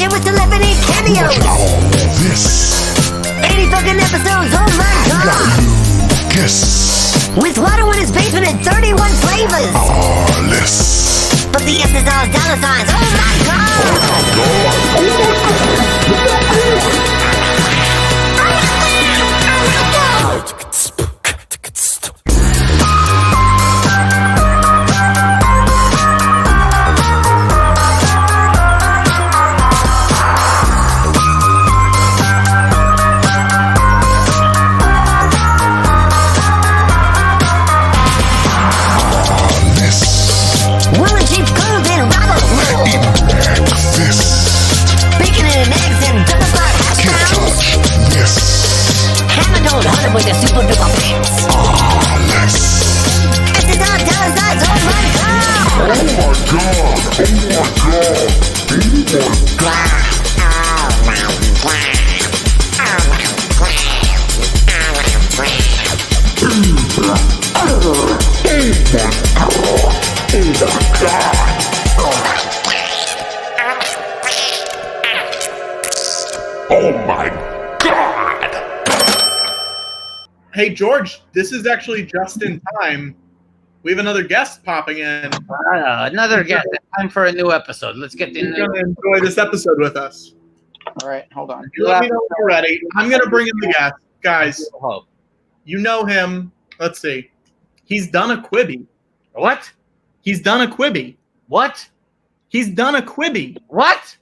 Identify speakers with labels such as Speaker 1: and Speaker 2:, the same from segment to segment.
Speaker 1: Television with celebrity cameos.
Speaker 2: This
Speaker 1: 80 fucking episodes, oh my god.
Speaker 2: Kiss
Speaker 1: With WATTO in his basement and 31 flavors.
Speaker 2: Arles.
Speaker 1: But the S is all dollar signs, oh my god. With the super duper pants.
Speaker 2: Arles.
Speaker 1: S is all dollar signs, oh my god.
Speaker 2: Oh my god. Oh my god.
Speaker 3: Hey, George, this is actually just in time. We have another guest popping in.
Speaker 4: Another guest. Time for a new episode. Let's get
Speaker 3: He's going to enjoy this episode with us.
Speaker 4: All right, hold on.
Speaker 3: You let me know when you're ready. I'm going to bring in the guest. Guys, you know him. Let's see. He's done a Quibi.
Speaker 4: What?
Speaker 3: He's done a Quibi.
Speaker 4: What?
Speaker 3: He's done a Quibi.
Speaker 4: What?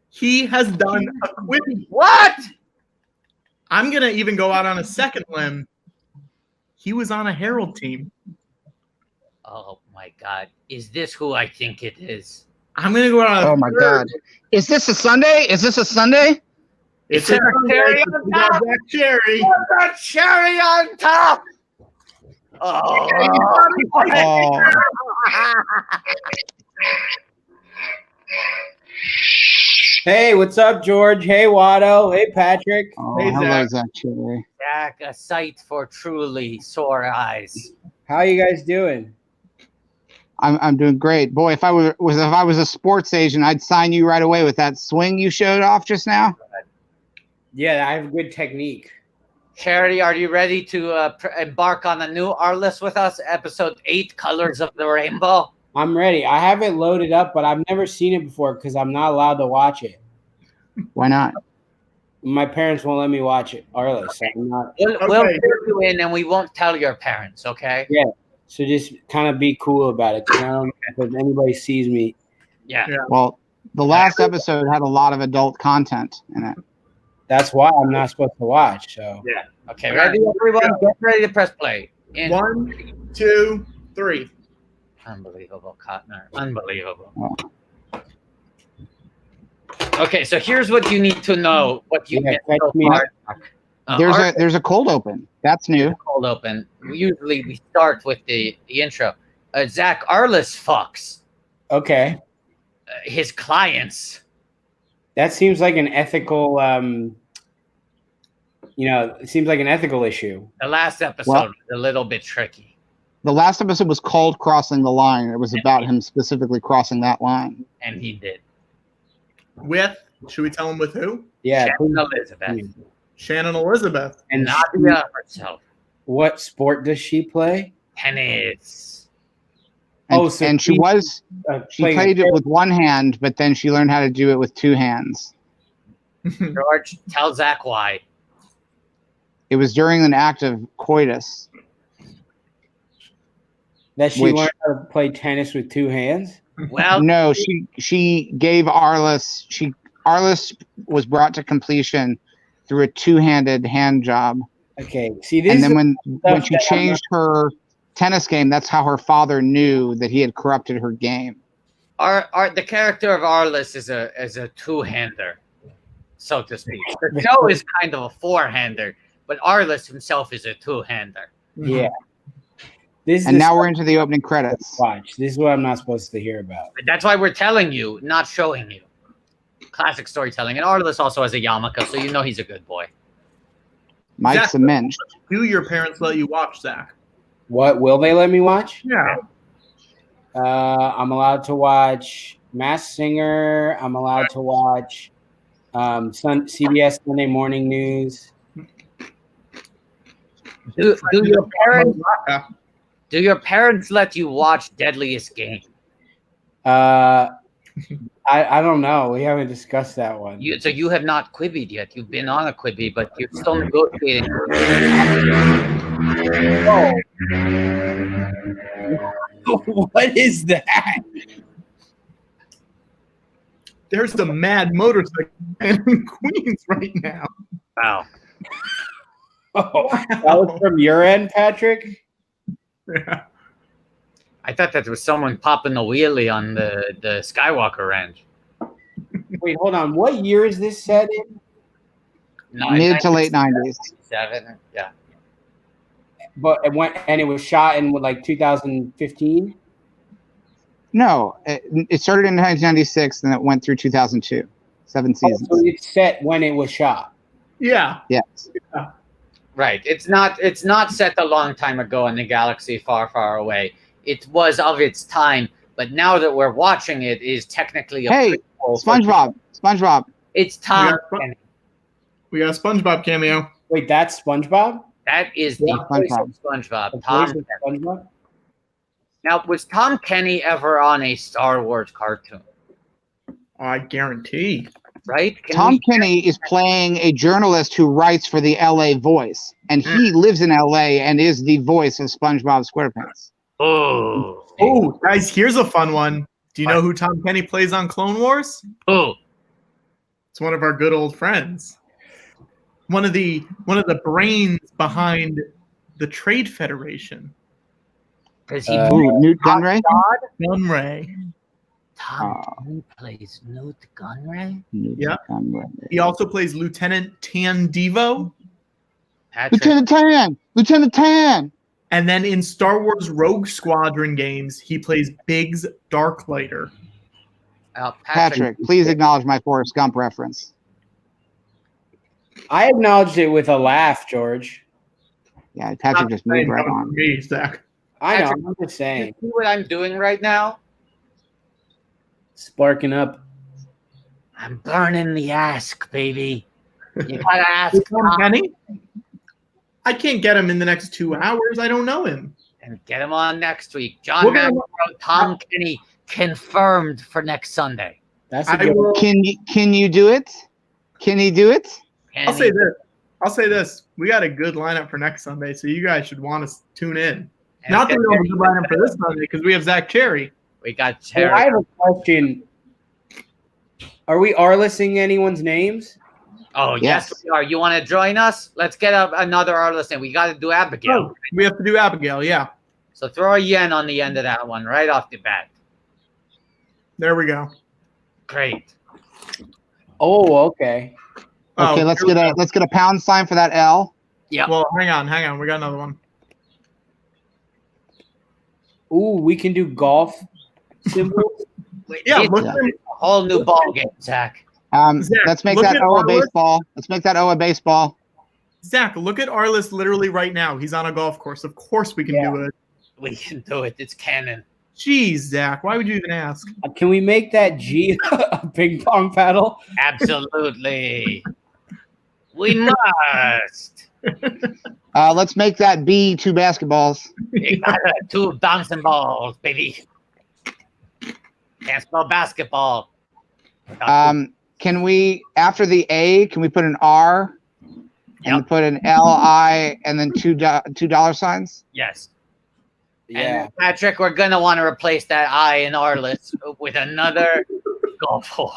Speaker 3: He has done a Quibi.
Speaker 4: What?
Speaker 3: I'm going to even go out on a second limb. He was on a Herald team.
Speaker 4: Oh my God. Is this who I think it is?
Speaker 3: I'm going to go out on
Speaker 5: Oh my God. Is this a Sunday? Is this a Sunday?
Speaker 3: It's
Speaker 4: a
Speaker 3: a
Speaker 4: cherry on top.
Speaker 3: Jack Cherry.
Speaker 4: The cherry on top. Oh.
Speaker 5: Oh.
Speaker 6: Hey, what's up, George? Hey, Watto. Hey, Patrick.
Speaker 5: Oh,
Speaker 3: Hey,
Speaker 5: hello,
Speaker 3: Zach.
Speaker 5: Zach Cherry.
Speaker 4: Jack, a sight for truly sore eyes.
Speaker 6: How you guys doing?
Speaker 5: I'm doing great, boy. If I was a sports agent, I'd sign you right away with that swing you showed off just now.
Speaker 6: Yeah, I have good technique.
Speaker 4: Charity, are you ready to embark on a new Arles with us? Episode 8, Colors of the Rainbow.
Speaker 6: I'm ready. I have it loaded up, but I've never seen it before because I'm not allowed to watch it.
Speaker 5: Why not?
Speaker 6: My parents won't let me watch it. Arles, so I'm not.
Speaker 4: We'll
Speaker 3: Okay.
Speaker 4: put you in and we won't tell your parents, okay?
Speaker 6: Yeah. So just kind of be cool about it because I don't know if anybody sees me.
Speaker 4: Yeah.
Speaker 3: Yeah.
Speaker 5: Well, the last episode had a lot of adult content in it.
Speaker 6: That's why I'm not supposed to watch. So
Speaker 4: Okay, ready, everyone? Get ready to press play. In
Speaker 3: 1, 2, 3.
Speaker 4: Unbelievable, Connor. Unbelievable. Okay, so here's what you need to know. What you
Speaker 6: Yeah,
Speaker 4: get
Speaker 6: catch
Speaker 4: so
Speaker 6: me
Speaker 4: far.
Speaker 5: There's a cold open. That's new.
Speaker 4: Cold open. Usually we start with the intro. Zach, Arles fucks
Speaker 6: okay,
Speaker 4: his clients.
Speaker 6: that seems like an ethical. It seems like an ethical issue.
Speaker 4: The last episode
Speaker 5: Well-
Speaker 4: was a little bit tricky.
Speaker 5: The last episode was called Crossing the Line. It was about him specifically crossing that line.
Speaker 4: And he did.
Speaker 3: With, should we tell him with who?
Speaker 6: Yeah.
Speaker 4: Shannon
Speaker 6: please.
Speaker 4: Elizabeth.
Speaker 3: Shannon Elizabeth.
Speaker 6: And
Speaker 4: Nadia herself.
Speaker 6: what sport does she play?
Speaker 4: Tennis.
Speaker 5: And,
Speaker 6: so
Speaker 5: and she played it with one hand, but then she learned how to do it with two hands.
Speaker 4: George, tell Zach why.
Speaker 5: It was during an act of coitus.
Speaker 6: That she
Speaker 5: Which-
Speaker 6: learned how to play tennis with two hands.
Speaker 4: Well,
Speaker 5: No, she gave Arles. Arles was brought to completion through a two-handed hand job.
Speaker 6: Okay. See this.
Speaker 5: And then when
Speaker 6: stuff
Speaker 5: she
Speaker 6: that I'm
Speaker 5: changed her tennis game, that's how her father knew that he had corrupted her game.
Speaker 4: the character of Arles is a two-hander, so to speak. The show is kind of a four-hander, but Arles himself is a two-hander.
Speaker 6: Yeah. This is
Speaker 5: And
Speaker 6: the
Speaker 5: now
Speaker 6: stuff
Speaker 5: we're into the opening credits.
Speaker 6: watch. This is what I'm not supposed to hear about.
Speaker 4: That's why we're telling you, not showing you. Classic storytelling. And Arles also has a yarmulke, so you know he's a good boy.
Speaker 5: Mike's a mensch.
Speaker 3: Do your parents let you watch, Zach?
Speaker 6: What will they let me watch?
Speaker 3: Yeah.
Speaker 6: I'm allowed to watch Masked Singer. I'm allowed to watch CBS Sunday Morning News.
Speaker 4: Do your parents let you watch Deadliest Game?
Speaker 6: I don't know. We haven't discussed that one.
Speaker 4: So you have not quibbied yet. You've been on a quibby, but you're still negotiating.
Speaker 6: What is that?
Speaker 3: There's the mad motorcycle in Queens right now.
Speaker 4: Wow.
Speaker 6: Oh, that was from your end, Patrick?
Speaker 3: Yeah.
Speaker 4: I thought that was someone popping a wheelie on the Skywalker Ranch.
Speaker 6: Wait, hold on. What year is this set in?
Speaker 5: Mid to late 90s.
Speaker 4: 7, yeah.
Speaker 6: But it was shot in like 2015.
Speaker 5: No, it started in 1996 and it went through 2002. 7 seasons.
Speaker 6: So it's set when it was shot.
Speaker 3: Yeah.
Speaker 5: Yes.
Speaker 3: Yeah.
Speaker 4: Right. It's not set a long time ago in the galaxy far, far away. It was of its time, but now that we're watching it, is technically a prequel.
Speaker 5: SpongeBob.
Speaker 4: It's Tom Kenny.
Speaker 3: We got a SpongeBob cameo.
Speaker 6: Wait, that's SpongeBob?
Speaker 4: That is the voice of SpongeBob. Tom Kenny.
Speaker 6: SpongeBob?
Speaker 4: Now, was Tom Kenny ever on a Star Wars cartoon?
Speaker 3: I guarantee.
Speaker 4: Right?
Speaker 5: Tom Kenny is playing a journalist who writes for the LA Voice, and he lives in LA and is the voice of SpongeBob SquarePants.
Speaker 3: Oh, guys, here's a fun one. Do you know who Tom Kenny plays on Clone Wars?
Speaker 4: Oh,
Speaker 3: it's one of our good old friends. One of the brains behind the Trade Federation.
Speaker 4: Is he
Speaker 5: Newt Gunray?
Speaker 3: Gunray.
Speaker 4: Tom Kenny plays Newt Gunray?
Speaker 3: Yeah. He also plays Lieutenant Tan Devo.
Speaker 5: Lieutenant Tan!
Speaker 3: And then in Star Wars Rogue Squadron games, he plays Biggs Darklighter.
Speaker 5: Patrick, please acknowledge my Forrest Gump reference.
Speaker 6: I acknowledged it with a laugh, George.
Speaker 5: Yeah, Patrick just moved right on.
Speaker 3: Me, Zach.
Speaker 6: I know,
Speaker 4: Patrick,
Speaker 6: I'm just saying.
Speaker 4: See what I'm doing right now?
Speaker 6: Sparking up.
Speaker 4: I'm burning the ask, baby. You gotta ask
Speaker 3: Tom Kenny? I can't get him in the next 2 hours. I don't know him.
Speaker 4: And get him on next week. John McEnroe, Tom Kenny confirmed for next Sunday.
Speaker 6: That's a good one.
Speaker 5: Can you do it? Can he do it?
Speaker 3: I'll say this. We got a good lineup for next Sunday, so you guys should want to tune in. Not that we don't have a good lineup for this Sunday, because we have Zach Cherry.
Speaker 4: We got
Speaker 6: So
Speaker 4: Cherry.
Speaker 6: I have a question. Are we Arlesing anyone's names?
Speaker 4: Oh, yes, we are. You want to join us? Let's get another Arles in. We got to do Abigail.
Speaker 3: Oh, we have to do Abigail, yeah.
Speaker 4: So throw a yen on the end of that one right off the bat.
Speaker 3: There we go.
Speaker 4: Great.
Speaker 6: Oh, okay.
Speaker 5: Okay, let's get a pound sign for that L.
Speaker 4: Yeah.
Speaker 3: Well, hang on. We got another one.
Speaker 6: Ooh, we can do golf symbols.
Speaker 3: Yeah,
Speaker 4: It's a whole new ball game, Zach.
Speaker 5: Zach, let's make that O a baseball. Let's make that O a baseball.
Speaker 3: Zach, look at Arles literally right now. He's on a golf course. Of course we can do it.
Speaker 4: We can do it. It's canon.
Speaker 3: Jeez, Zach, why would you even ask?
Speaker 6: Can we make that G a ping pong paddle?
Speaker 4: Absolutely. We must.
Speaker 5: Let's make that B 2 basketballs.
Speaker 4: We got 2 bouncing balls, baby. Can't spell basketball.
Speaker 5: Can we, after the A, can we put an R and put an L-I and then $2 signs?
Speaker 4: Yes.
Speaker 6: Yeah.
Speaker 4: And Patrick, we're going to want to replace that I in Arles with another golf hole.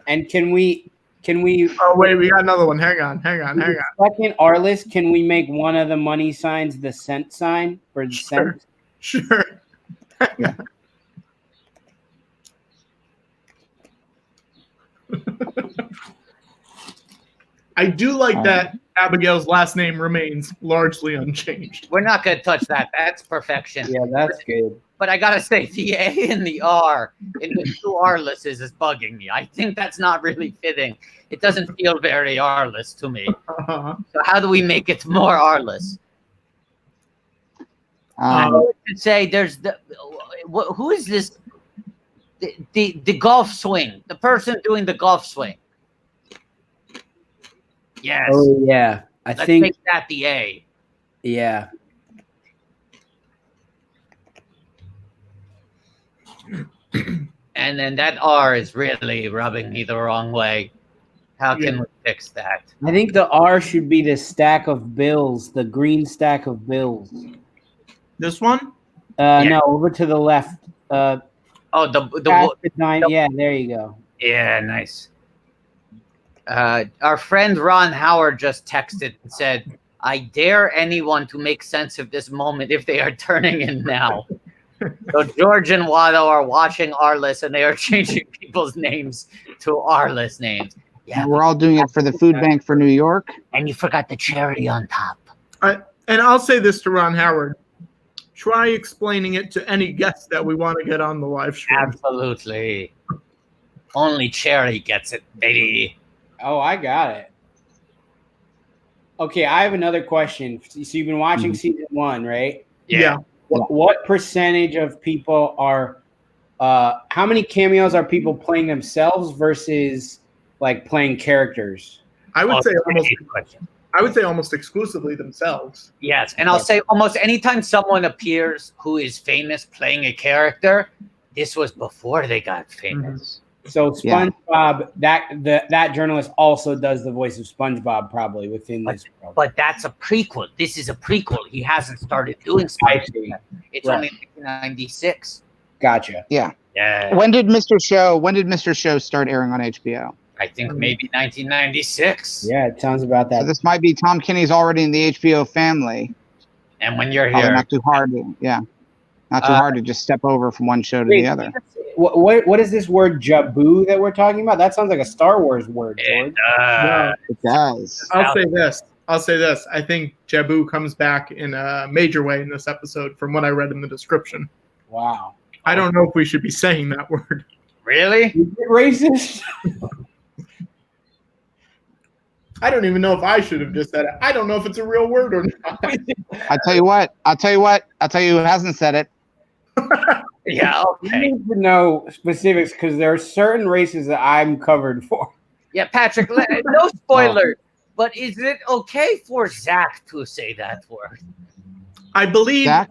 Speaker 6: And can we?
Speaker 3: Oh wait, we got another one. Hang on.
Speaker 6: Second Arles, can we make one of the money signs the cent sign for the cent?
Speaker 3: Sure.
Speaker 5: Yeah.
Speaker 3: I do like that Abigail's last name remains largely unchanged.
Speaker 4: We're not going to touch that. That's perfection.
Speaker 6: Yeah, that's good.
Speaker 4: But I got to say, the A and the R in the 2 Arleses is bugging me. I think that's not really fitting. It doesn't feel very Arles to me.
Speaker 3: Uh-huh.
Speaker 4: So how do we make it more Arles? I would say there's who is this? The golf swing. The person doing the golf swing. Yes.
Speaker 6: Oh yeah,
Speaker 4: Let's
Speaker 6: think
Speaker 4: make that the A.
Speaker 6: yeah.
Speaker 4: And then that R is really rubbing me the wrong way. How can we fix that?
Speaker 6: I think the R should be the stack of bills, the green stack of bills.
Speaker 3: This one?
Speaker 6: No, over to the left.
Speaker 4: Oh,
Speaker 6: Yeah, there you go.
Speaker 4: Yeah, nice. Our friend Ron Howard just texted and said, I dare anyone to make sense of this moment if they are turning in now. So George and Watto are watching Arles and they are changing people's names to Arles names. Yeah,
Speaker 5: We're all doing it for the food bank for New York.
Speaker 4: and you forgot the charity on top.
Speaker 3: And I'll say this to Ron Howard. Try explaining it to any guests that we want to get on the live stream.
Speaker 4: Absolutely. Only Cherry gets it, baby.
Speaker 6: Oh, I got it. Okay, I have another question. So you've been watching season 1, right?
Speaker 3: Yeah.
Speaker 6: What percentage of people are how many cameos are people playing themselves versus like playing characters?
Speaker 3: I would say almost
Speaker 4: question.
Speaker 3: I would say almost exclusively themselves.
Speaker 4: Yes, and I'll say almost anytime someone appears who is famous playing a character, this was before they got famous.
Speaker 6: So SpongeBob, that journalist also does the voice of SpongeBob probably within this world.
Speaker 4: But that's a prequel. This is a prequel. He hasn't started doing SpongeBob yet. It's only 1996.
Speaker 6: Gotcha.
Speaker 5: Yeah.
Speaker 4: Yeah.
Speaker 5: When did Mr. Show start airing on HBO?
Speaker 4: I think maybe 1996.
Speaker 6: Yeah, it sounds about that.
Speaker 5: So this might be Tom Kinney's already in the HBO family.
Speaker 4: And when you're
Speaker 5: Probably
Speaker 4: here,
Speaker 5: not too hard. Not too hard to just step over from one show to the other.
Speaker 6: What is this word Jaboo that we're talking about? That sounds like a Star Wars word, George.
Speaker 5: It does.
Speaker 3: I'll say this. I think Jaboo comes back in a major way in this episode from what I read in the description.
Speaker 6: Wow.
Speaker 3: I don't know if we should be saying that word.
Speaker 4: Really?
Speaker 6: Is it racist?
Speaker 3: I don't even know if I should have just said it. I don't know if it's a real word or not.
Speaker 5: I'll tell you who hasn't said it.
Speaker 4: Yeah,
Speaker 6: You
Speaker 4: okay.
Speaker 6: need to know specifics because there are certain races that I'm covered for.
Speaker 4: Yeah, Patrick, no spoiler. But is it okay for Zach to say that word?
Speaker 3: I believe
Speaker 5: Zach?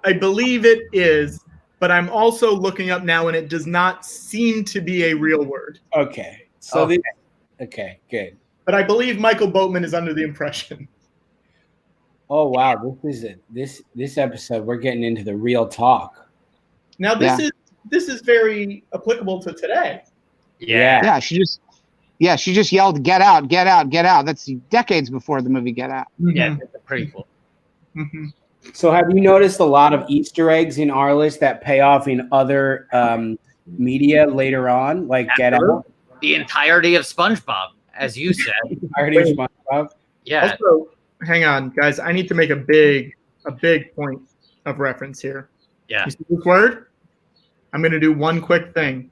Speaker 3: it is, but I'm also looking up now and it does not seem to be a real word.
Speaker 6: Okay. So
Speaker 4: Okay.
Speaker 6: Okay, good.
Speaker 3: But I believe Michael Boatman is under the impression.
Speaker 6: Oh wow, this episode we're getting into the real talk.
Speaker 3: Now this is very applicable to today.
Speaker 4: Yeah.
Speaker 5: She just yelled, "Get out, get out, get out." That's decades before the movie Get Out.
Speaker 4: Yeah, it's a prequel.
Speaker 3: Mm-hmm.
Speaker 6: So have you noticed a lot of Easter eggs in Arles that pay off in other media later on, like Get Out?
Speaker 4: The entirety of SpongeBob, as you said.
Speaker 6: Entirety of SpongeBob?
Speaker 4: Yeah.
Speaker 3: Also, hang on, guys. I need to make a big point of reference here.
Speaker 4: Yeah.
Speaker 3: You see this word? I'm going to do one quick thing.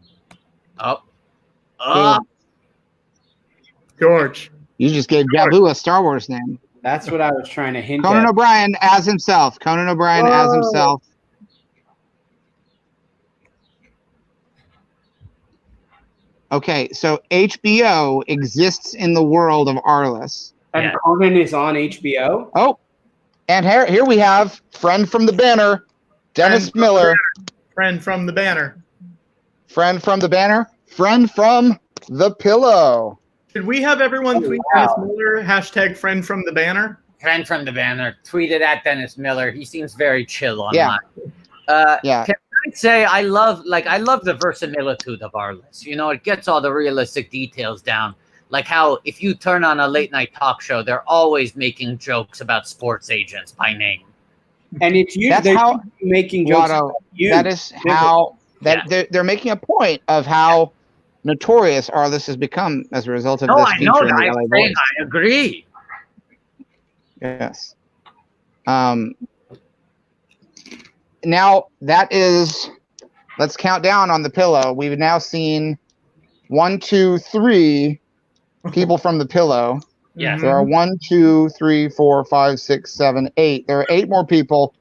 Speaker 4: Oh.
Speaker 3: George.
Speaker 5: You just gave Jaboo a Star Wars name.
Speaker 6: That's what I was trying to hint
Speaker 5: Conan
Speaker 6: at.
Speaker 5: O'Brien as himself. As himself. Okay, so HBO exists in the world of Arles.
Speaker 6: And Conan is on HBO?
Speaker 5: Oh, and here we have friend from the banner, Dennis Miller.
Speaker 3: Friend from the banner.
Speaker 5: Friend from the banner. Friend from the pillow.
Speaker 3: Should we have everyone tweet Dennis Miller, hashtag friend from the banner?
Speaker 4: Friend from the banner. Tweeted at Dennis Miller. He seems very chill online.
Speaker 5: Yeah.
Speaker 4: Can I say I love the verisimilitude of Arles. You know, it gets all the realistic details down. Like how if you turn on a late night talk show, they're always making jokes about sports agents by name.
Speaker 6: And it's you.
Speaker 5: That's
Speaker 6: they're
Speaker 5: how
Speaker 6: making jokes
Speaker 5: Watto,
Speaker 6: about you.
Speaker 5: that is how they're making a point of how notorious Arles has become as a result of
Speaker 4: No,
Speaker 5: this
Speaker 4: I
Speaker 5: feature
Speaker 4: know
Speaker 5: in the
Speaker 4: that.
Speaker 5: LA
Speaker 4: I'm saying
Speaker 5: Voice.
Speaker 4: I agree.
Speaker 5: Yes. Now that is, let's count down on the pillow. We've now seen 1, 2, 3 people from the pillow.
Speaker 4: Yes.
Speaker 5: There are 1, 2, 3, 4, 5, 6, 7, 8. There are 8 more people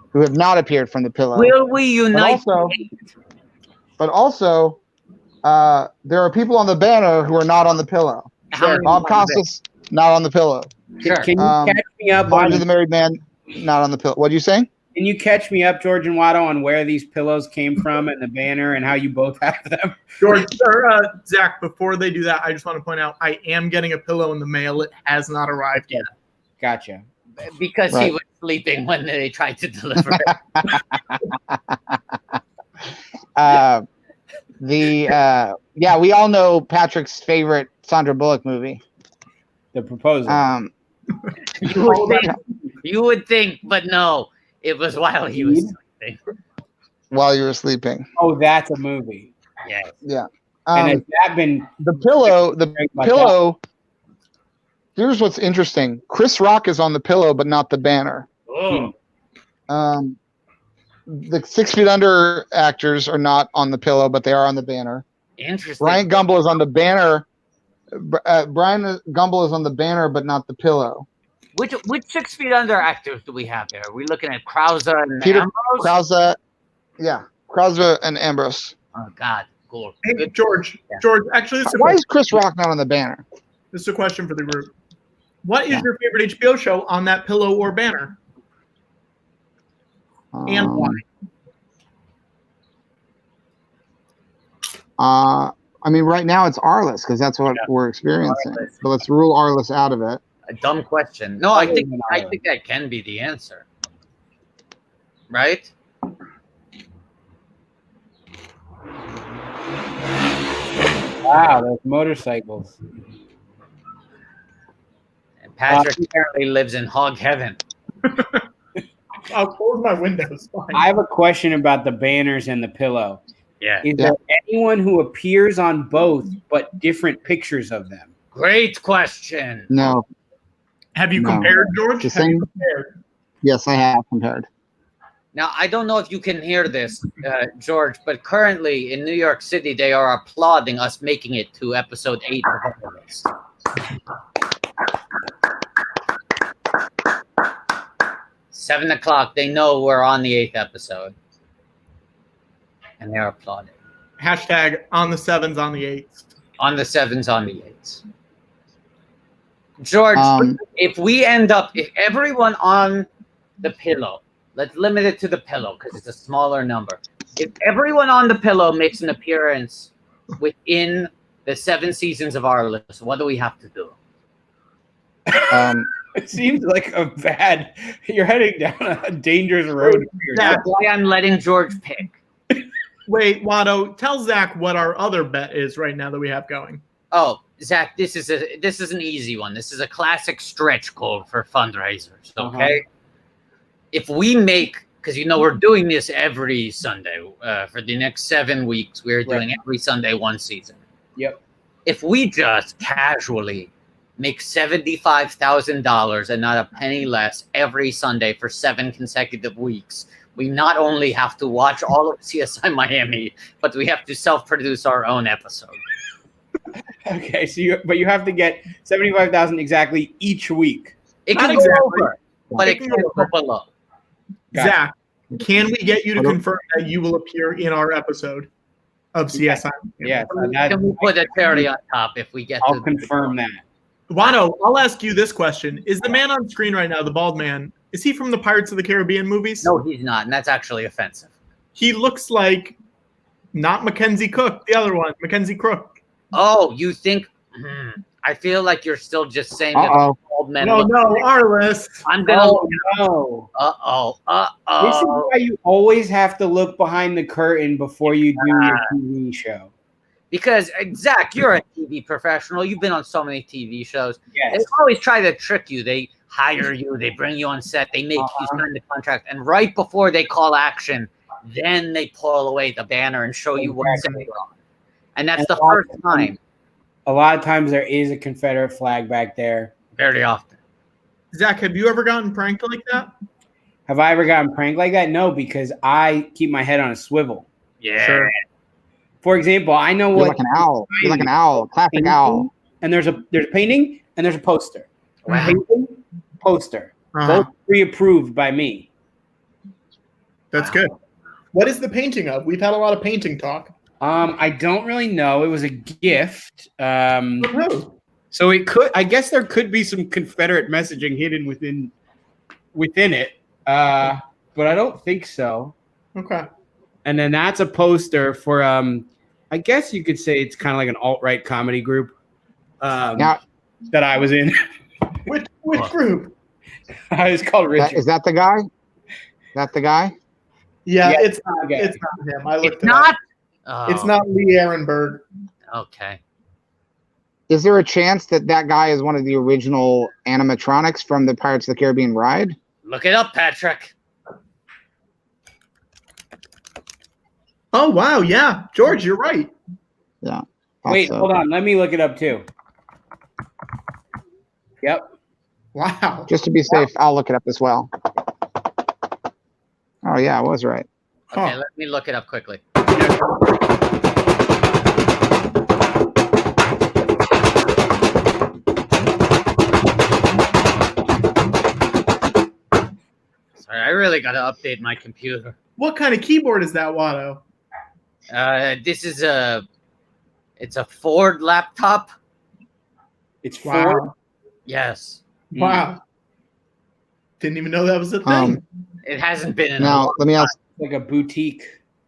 Speaker 5: who have not appeared from the pillow.
Speaker 4: Will we unite?
Speaker 5: also- but also there are people on the banner who are not on the pillow.
Speaker 4: How many
Speaker 5: Bob
Speaker 4: ones
Speaker 5: Costas not on the pillow.
Speaker 4: Sure.
Speaker 6: Can you catch me up
Speaker 5: Barnes
Speaker 6: on
Speaker 5: of the Married Man not on the pillow. What do you say?
Speaker 6: Can you catch me up, George and Watto, on where these pillows came from and the banner and how you both have them?
Speaker 3: George, or Zach, before they do that, I just want to point out I am getting a pillow in the mail. It has not arrived yet.
Speaker 6: Gotcha.
Speaker 4: Because he
Speaker 5: Right.
Speaker 4: was sleeping when they tried to deliver it.
Speaker 5: Yeah, we all know Patrick's favorite Sandra Bullock movie.
Speaker 6: The proposal.
Speaker 4: You would think, but no, it was while he was sleeping.
Speaker 5: While you were sleeping.
Speaker 6: Oh, that's a movie.
Speaker 4: Yes.
Speaker 5: Yeah.
Speaker 6: And has that been
Speaker 5: The pillow.
Speaker 6: Like
Speaker 5: Here's what's interesting. Chris Rock is on the pillow, but not the banner.
Speaker 4: Oh.
Speaker 5: The 6 Feet Under actors are not on the pillow, but they are on the banner.
Speaker 4: Interesting.
Speaker 5: Brian Gumble is on the banner. Brian Gumble is on the banner, but not the pillow.
Speaker 4: Which 6 Feet Under actors do we have there? Are we looking at Krause and
Speaker 5: Peter
Speaker 4: Ambrose?
Speaker 5: Krause. Yeah, Krause and Ambrose.
Speaker 4: Oh God, cool.
Speaker 3: Hey,
Speaker 4: Good.
Speaker 3: George,
Speaker 4: Yeah.
Speaker 3: George, actually,
Speaker 5: Why is Chris Rock not on the banner?
Speaker 3: this is a question for the group. What is your favorite HBO show on that pillow or banner? And why?
Speaker 5: I mean, right now it's Arles because that's what we're experiencing.
Speaker 4: Arles.
Speaker 5: So let's rule Arles out of it.
Speaker 4: A dumb question. No, I think that can be the answer. Right?
Speaker 6: Wow, those motorcycles.
Speaker 4: And Patrick apparently lives in hog heaven.
Speaker 3: I'll close my windows. Fine.
Speaker 6: I have a question about the banners and the pillow.
Speaker 4: Yeah.
Speaker 6: Is there anyone who appears on both but different pictures of them?
Speaker 4: Great question.
Speaker 5: No.
Speaker 3: Have you
Speaker 5: No.
Speaker 3: compared, George?
Speaker 5: The
Speaker 3: Have you
Speaker 5: same-
Speaker 3: compared?
Speaker 5: Yes, I have compared.
Speaker 4: Now, I don't know if you can hear this, George, but currently in New York City, they are applauding us making it to episode 8 of Arles. Seven o'clock, they know we're on the 8th episode. And they're applauding.
Speaker 3: Hashtag on the 7s, on the 8s.
Speaker 4: On the 7s, on the 8s. George, if we end up, if everyone on the pillow, let's limit it to the pillow because it's a smaller number. If everyone on the pillow makes an appearance within the 7 seasons of Arles, what do we have to do?
Speaker 6: It seems like a bad. You're heading down a dangerous road. here.
Speaker 4: That's why I'm letting George pick.
Speaker 3: Wait, Watto, tell Zach what our other bet is right now that we have going.
Speaker 4: Oh, Zach, this is an easy one. This is a classic stretch goal for fundraisers. Okay, if we make, because we're doing this every Sunday for the next 7 weeks. We're doing every Sunday one season.
Speaker 6: Yep.
Speaker 4: If we just casually make $75,000 and not a penny less every Sunday for 7 consecutive weeks, we not only have to watch all of CSI Miami, but we have to self-produce our own episode.
Speaker 6: Okay, so you have to get 75,000 exactly each week.
Speaker 4: It
Speaker 3: Not
Speaker 4: can
Speaker 3: exactly.
Speaker 4: go over, but it can go below.
Speaker 6: Gotcha.
Speaker 3: Zach, can we get you to confirm that you will appear in our episode of CSI?
Speaker 6: Yes,
Speaker 4: Can we put a charity on top if we get
Speaker 6: I'll
Speaker 4: to
Speaker 6: confirm that.
Speaker 3: Watto, I'll ask you this question. Is the man on screen right now, the bald man, is he from the Pirates of the Caribbean movies?
Speaker 4: No, he's not, and that's actually offensive.
Speaker 3: He looks like not Mackenzie Cook, the other one, Mackenzie Crook.
Speaker 4: Oh, you think? I feel like you're still just saying that old men.
Speaker 3: No, Arles.
Speaker 4: I'm gonna.
Speaker 6: Oh, no. This is why you always have to look behind the curtain before you do your TV show.
Speaker 4: Because, Zach, you're a TV professional. You've been on so many TV shows.
Speaker 6: Yes.
Speaker 4: They always try to trick you. They hire you. They bring you on set. They make you sign the contract. And right before they call action, then they pull away the banner and show you what's going on. And that's the first time.
Speaker 6: A lot of times there is a Confederate flag back there.
Speaker 4: Very often.
Speaker 3: Zach, have you ever gotten pranked like that?
Speaker 6: Have I ever gotten pranked like that? No, because I keep my head on a swivel.
Speaker 4: Yeah.
Speaker 3: Sure.
Speaker 6: For example, I know
Speaker 5: You're
Speaker 6: what
Speaker 5: like an owl. You're like an owl. Classic owl.
Speaker 6: And there's a painting and there's a poster.
Speaker 4: Wow.
Speaker 6: Painting, poster. Both pre-approved by me.
Speaker 3: That's good. What is the painting of? We've had a lot of painting talk.
Speaker 6: I don't really know. It was a gift.
Speaker 3: Who?
Speaker 6: So it could. I guess there could be some Confederate messaging hidden within it. But I don't think so.
Speaker 3: Okay.
Speaker 6: And then that's a poster for I guess you could say it's kind of like an alt-right comedy group
Speaker 5: Now,
Speaker 6: that I was in.
Speaker 3: Which group?
Speaker 6: It's called Richard.
Speaker 5: is that the guy? That the guy?
Speaker 3: Yeah,
Speaker 6: Yeah,
Speaker 3: it's not.
Speaker 6: okay.
Speaker 3: It's not him. I looked
Speaker 4: It's
Speaker 3: it
Speaker 4: not.
Speaker 3: up.
Speaker 4: Oh,
Speaker 3: It's not Lee Ehrenberg.
Speaker 4: Okay.
Speaker 5: Is there a chance that that guy is one of the original animatronics from the Pirates of the Caribbean ride?
Speaker 4: Look it up, Patrick.
Speaker 3: Oh wow, yeah, George, you're right.
Speaker 5: Yeah.
Speaker 6: Wait, hold on. Let me look it up too. Yep.
Speaker 3: Wow.
Speaker 5: Just to be safe, I'll look it up as well. Oh yeah, I was right.
Speaker 4: Okay,
Speaker 3: Huh.
Speaker 4: let me look it up quickly. Sorry, I really got to update my computer.
Speaker 3: What kind of keyboard is that, Watto?
Speaker 4: This is it's a Ford laptop.
Speaker 6: It's Ford.
Speaker 3: Wow.
Speaker 4: Yes.
Speaker 3: Wow. Didn't even know that was a thing.
Speaker 4: It hasn't been in a
Speaker 5: Now
Speaker 4: long
Speaker 5: let me ask.
Speaker 6: Like a boutique.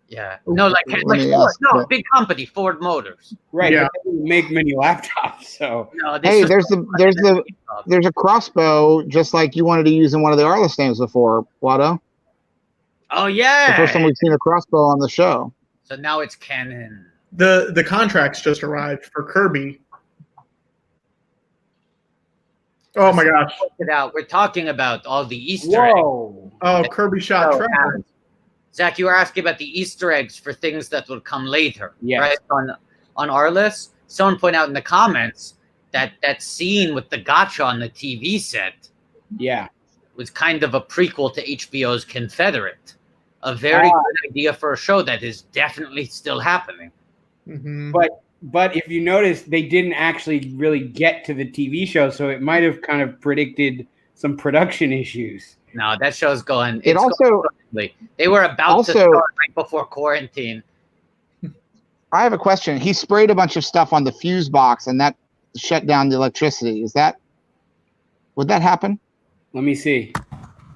Speaker 4: Yeah. No, like
Speaker 5: Let
Speaker 4: like
Speaker 5: me
Speaker 4: Ford.
Speaker 5: ask
Speaker 4: No,
Speaker 5: that.
Speaker 4: big company, Ford Motors.
Speaker 6: Right.
Speaker 3: Yeah.
Speaker 6: But they don't make many laptops. So
Speaker 4: No, this
Speaker 5: Hey,
Speaker 4: is
Speaker 5: there's a crossbow just like you wanted to use in one of the Arles games before, Watto.
Speaker 4: Oh
Speaker 5: The
Speaker 4: yeah.
Speaker 5: first time we've seen a crossbow on the show.
Speaker 4: So now it's canon.
Speaker 3: The contracts just arrived for Kirby. Oh my gosh.
Speaker 4: Check it out. We're talking about all the Easter eggs.
Speaker 6: whoa.
Speaker 3: Oh, Kirby shot
Speaker 4: Oh,
Speaker 3: Trevor.
Speaker 4: Zach, you were asking about the Easter eggs for things that would come later,
Speaker 6: Yes.
Speaker 4: right? On Arles, someone pointed out in the comments that that scene with the gotcha on the TV set
Speaker 6: Yeah.
Speaker 4: was kind of a prequel to HBO's Confederate. A very good idea for a show that is definitely still happening.
Speaker 3: Mhm.
Speaker 6: But if you notice, they didn't actually really get to the TV show, so it might have kind of predicted some production issues.
Speaker 4: No, that show's going.
Speaker 5: It
Speaker 4: it's
Speaker 5: also
Speaker 4: going perfectly. They were about to start right before quarantine.
Speaker 5: I have a question. He sprayed a bunch of stuff on the fuse box and that shut down the electricity. Would that happen?
Speaker 6: Let me see.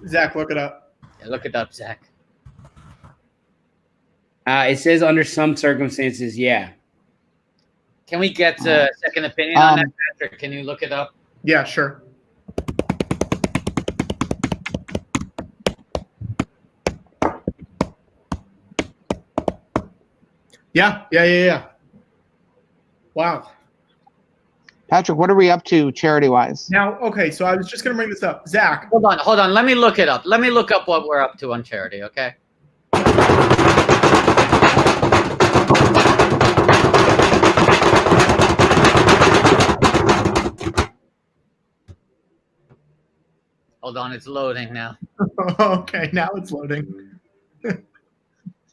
Speaker 3: Zach, look it up.
Speaker 4: Yeah, look it up, Zach.
Speaker 6: It says under some circumstances, yeah.
Speaker 4: Can we get a second opinion on that, Patrick? Can you look it up?
Speaker 3: Yeah, sure. Yeah. Wow.
Speaker 5: Patrick, what are we up to charity-wise?
Speaker 3: Now, okay, so I was just going to bring this up. Zach,
Speaker 4: Hold on. Let me look it up. Let me look up what we're up to on charity, okay? Hold on, it's loading now.
Speaker 3: okay, now it's loading.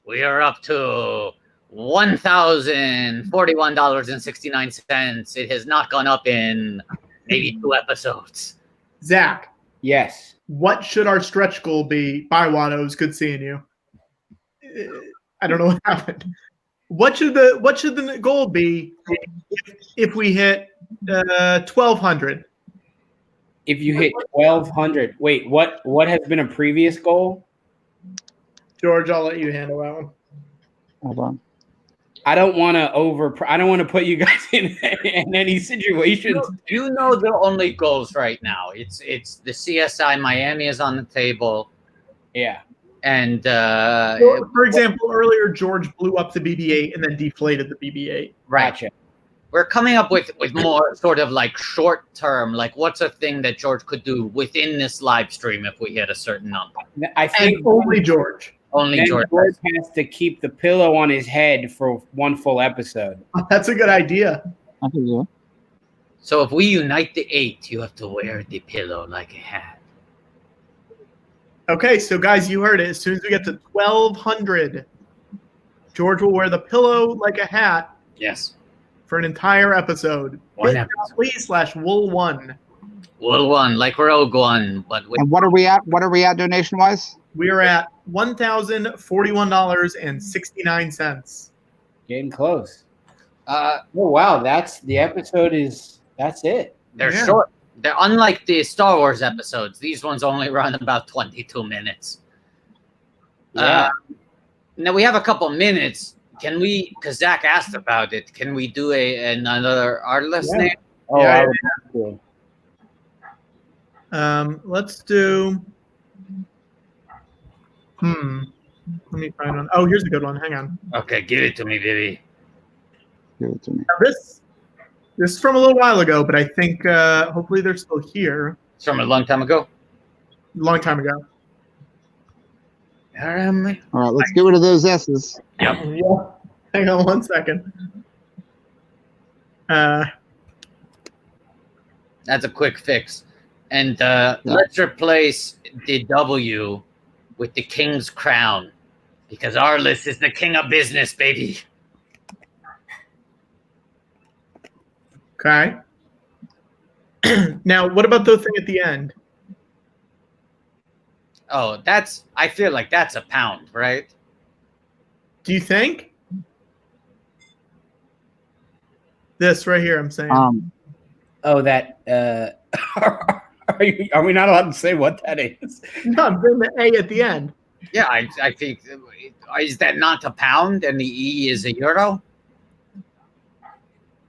Speaker 4: We are up to $1,041.69. It has not gone up in maybe 2 episodes.
Speaker 3: Zach,
Speaker 6: Yes.
Speaker 3: what should our stretch goal be? Bye, Watto. It was good seeing you. I don't know what happened. What should the goal be if we hit 1,200?
Speaker 6: If you hit 1,200, wait, what has been a previous goal?
Speaker 3: George, I'll let you handle that one.
Speaker 5: Hold on.
Speaker 6: I don't want to put you guys in any situations.
Speaker 4: You know the only goals right now. It's the CSI Miami is on the table,
Speaker 6: Yeah.
Speaker 4: and
Speaker 3: For example, earlier George blew up the BB-8 and then deflated the BB-8.
Speaker 4: right.
Speaker 6: Gotcha.
Speaker 4: We're coming up with more sort of like short term, like what's a thing that George could do within this live stream if we hit a certain number.
Speaker 6: I
Speaker 3: And
Speaker 6: think
Speaker 3: only George.
Speaker 4: Only
Speaker 6: then
Speaker 4: George.
Speaker 6: George has to keep the pillow on his head for one full episode.
Speaker 3: That's a good idea.
Speaker 5: I can do it.
Speaker 4: So if we unite the 8, you have to wear the pillow like a hat.
Speaker 3: Okay, so guys, you heard it. As soon as we get to 1,200, George will wear the pillow like a hat
Speaker 4: Yes.
Speaker 3: for an entire episode.
Speaker 4: One
Speaker 3: Please/wool1.
Speaker 4: Wool One, like Rogue One, but with
Speaker 5: And what are we at? What are we at donation-wise?
Speaker 3: We are at $1,041.69.
Speaker 6: Getting close. Oh wow, that's the episode. That's it.
Speaker 4: They're
Speaker 3: Yeah.
Speaker 4: short. They're unlike the Star Wars episodes. These ones only run about 22 minutes.
Speaker 6: Yeah.
Speaker 4: Now we have a couple minutes. Can we? Because Zach asked about it. Can we do another Arles name?
Speaker 6: Oh,
Speaker 3: Yeah,
Speaker 6: I would have to.
Speaker 3: Let's do. Let me find one. Oh, here's a good one. Hang on.
Speaker 4: Okay, give it to me, baby.
Speaker 5: Give it to me.
Speaker 3: Now this is from a little while ago, but I think hopefully they're still here.
Speaker 4: It's from a long time ago.
Speaker 3: Long time ago.
Speaker 5: All right, let's get rid of those S's.
Speaker 3: Yeah. Hang on 1 second.
Speaker 4: That's a quick fix. And let's replace the W with the King's Crown. Because Arles is the king of business, baby.
Speaker 3: Okay. Now, what about the thing at the end?
Speaker 4: Oh, I feel like that's a pound, right?
Speaker 3: Do you think? This right here, I'm saying.
Speaker 6: Oh, that. Are we not allowed to say what that is?
Speaker 3: No, I'm doing the A at the end.
Speaker 4: Yeah, I think. Is that not a pound and the E is a euro?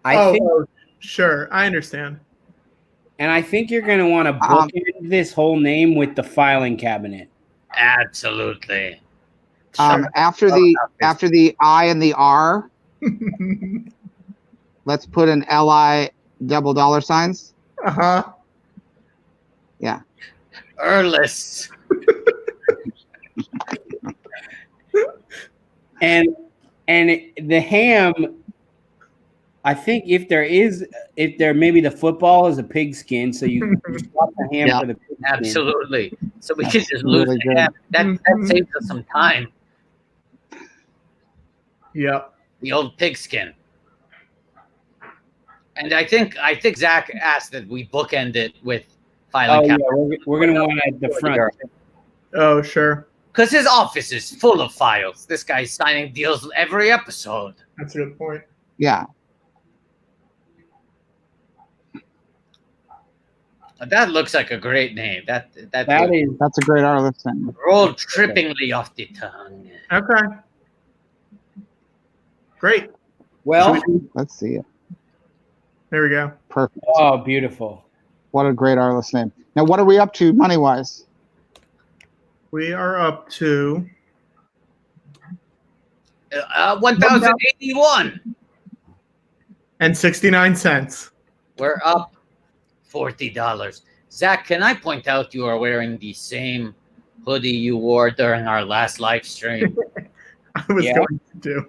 Speaker 6: I think,
Speaker 3: sure. I understand.
Speaker 6: and I think you're going to want to bookend this whole name with the filing cabinet.
Speaker 4: Absolutely.
Speaker 5: After the I and the R, let's put an LI double dollar signs.
Speaker 3: Uh-huh.
Speaker 5: Yeah.
Speaker 4: Arles.
Speaker 6: And the ham, I think if there maybe the football is a pigskin, so you swap the ham
Speaker 5: Yeah.
Speaker 6: for the pigskin.
Speaker 4: Absolutely. So we
Speaker 5: That's
Speaker 4: could just lose
Speaker 5: really
Speaker 4: the ham. That saves us some time.
Speaker 3: Yep.
Speaker 4: The old pigskin. And I think Zach asked that we bookend it with filing
Speaker 6: Oh yeah,
Speaker 4: cabinet.
Speaker 6: we're gonna want it at the front.
Speaker 3: Oh, sure.
Speaker 4: Because his office is full of files. This guy's signing deals every episode.
Speaker 3: That's a good point.
Speaker 5: Yeah.
Speaker 4: That looks like a great name. That
Speaker 6: Is
Speaker 5: That's a great Arles thing.
Speaker 4: rolled trippingly off the tongue.
Speaker 3: Okay. Great.
Speaker 6: well.
Speaker 5: Let's see it.
Speaker 3: There we go.
Speaker 5: Perfect.
Speaker 6: Oh, beautiful.
Speaker 5: What a great Arles name. Now, what are we up to money wise?
Speaker 3: We are up to
Speaker 4: 1,081.
Speaker 3: and 69 cents.
Speaker 4: We're up $40. Zach, can I point out you are wearing the same hoodie you wore during our last live stream?
Speaker 3: I was
Speaker 6: Yeah.
Speaker 3: going to do.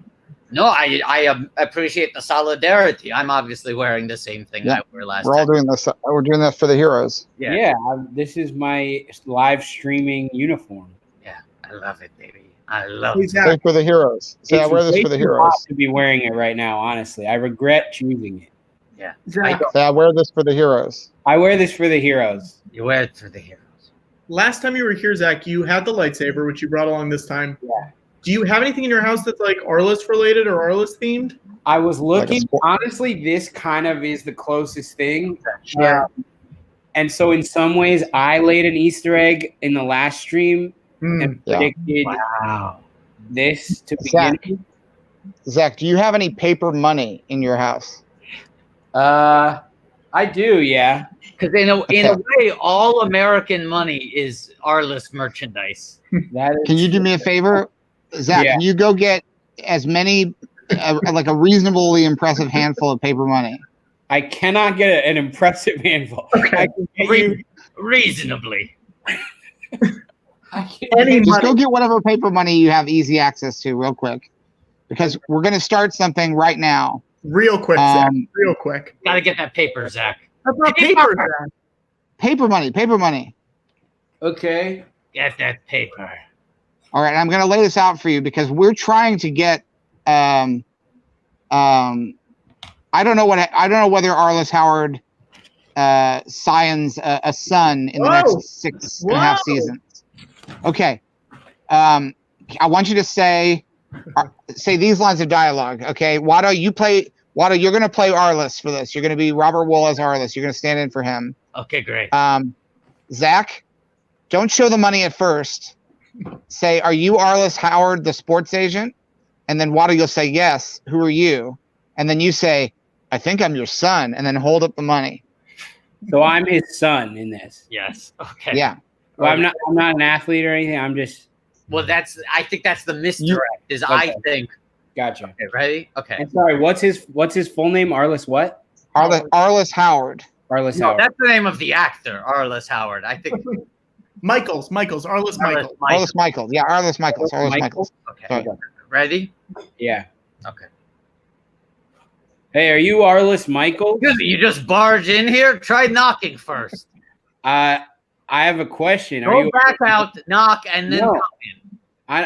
Speaker 4: No, I appreciate the solidarity. I'm obviously wearing the same thing
Speaker 5: Yeah.
Speaker 4: I wore last
Speaker 5: We're all
Speaker 4: time.
Speaker 5: doing this. We're doing that for the heroes.
Speaker 6: Yeah, this is my live streaming uniform.
Speaker 4: Yeah, I love it, baby. I love
Speaker 3: Hey,
Speaker 4: it.
Speaker 3: Zach,
Speaker 5: Say for the heroes. Say I
Speaker 6: It's
Speaker 5: wear this
Speaker 6: way
Speaker 5: for the
Speaker 6: too hot
Speaker 5: heroes.
Speaker 6: to be wearing it right now, honestly. I regret choosing it.
Speaker 4: Yeah,
Speaker 3: Zach,
Speaker 5: Say I wear this for the heroes.
Speaker 6: I wear this for the heroes.
Speaker 4: you wear it for the heroes.
Speaker 3: last time you were here, Zach, you had the lightsaber, which you brought along this time.
Speaker 6: Yeah.
Speaker 3: Do you have anything in your house that's like Arles related or Arles themed?
Speaker 6: I was looking,
Speaker 5: sport.
Speaker 6: honestly, this kind of is the closest thing.
Speaker 3: Sure.
Speaker 6: And so in some ways, I laid an Easter egg in the last stream and
Speaker 5: Yeah.
Speaker 6: predicted
Speaker 4: Wow.
Speaker 6: this to
Speaker 5: Zach.
Speaker 6: begin.
Speaker 5: Zach, do you have any paper money in your house?
Speaker 6: I do, yeah.
Speaker 4: Because in a way, all American money is Arles merchandise.
Speaker 6: That is
Speaker 5: Can you do me a favor? Zach,
Speaker 6: Yeah.
Speaker 5: can you go get as many, like a reasonably impressive handful of paper money?
Speaker 6: I cannot get an impressive handful.
Speaker 3: Okay.
Speaker 6: I can get you.
Speaker 4: Reasonably.
Speaker 6: I can
Speaker 3: Any
Speaker 5: Just
Speaker 3: money.
Speaker 5: go get whatever paper money you have easy access to real quick. Because we're going to start something right now.
Speaker 3: Real quick, Zach.
Speaker 5: Um,
Speaker 3: Real quick.
Speaker 4: Gotta get that paper, Zach.
Speaker 3: That's not paper, Zach.
Speaker 5: Paper money, paper money.
Speaker 6: Okay.
Speaker 4: Get that paper.
Speaker 5: All right, I'm going to lay this out for you because we're trying to get. I don't know whether Arliss Howard signs a son in the
Speaker 3: Whoa.
Speaker 5: next 6.5
Speaker 3: Whoa.
Speaker 5: seasons. Okay, I want you to say say these lines of dialogue. Okay, Watto, Watto, you're going to play Arles for this. You're going to be Robert Wool as Arles. You're going to stand in for him.
Speaker 4: Okay, great.
Speaker 5: Zach, don't show the money at first. Say, are you Arles Howard, the sports agent? And then Watto, you'll say, yes. Who are you? And then you say, I think I'm your son. And then hold up the money.
Speaker 6: So I'm his son in this.
Speaker 4: Yes. Okay.
Speaker 5: Yeah.
Speaker 6: Well, I'm not an athlete or anything. I'm just.
Speaker 4: Well, I think that's the misdirect. I think.
Speaker 6: Gotcha.
Speaker 4: Okay, ready? Okay.
Speaker 6: I'm sorry. What's his full name? Arles what?
Speaker 5: Arles Howard.
Speaker 6: Arles
Speaker 4: No,
Speaker 6: Howard.
Speaker 4: that's the name of the actor, Arles Howard. I think.
Speaker 3: Michaels, Arles Michaels.
Speaker 5: Arles Michaels. Yeah, Arles Michaels. Arles Michaels.
Speaker 4: Okay.
Speaker 5: Sorry.
Speaker 4: Ready?
Speaker 6: Yeah.
Speaker 4: Okay.
Speaker 6: Hey, are you Arles Michaels?
Speaker 4: You just barge in here? Try knocking first.
Speaker 6: I have a question. Are
Speaker 4: Go
Speaker 6: you
Speaker 4: back out, knock, and then
Speaker 6: No.
Speaker 4: come in.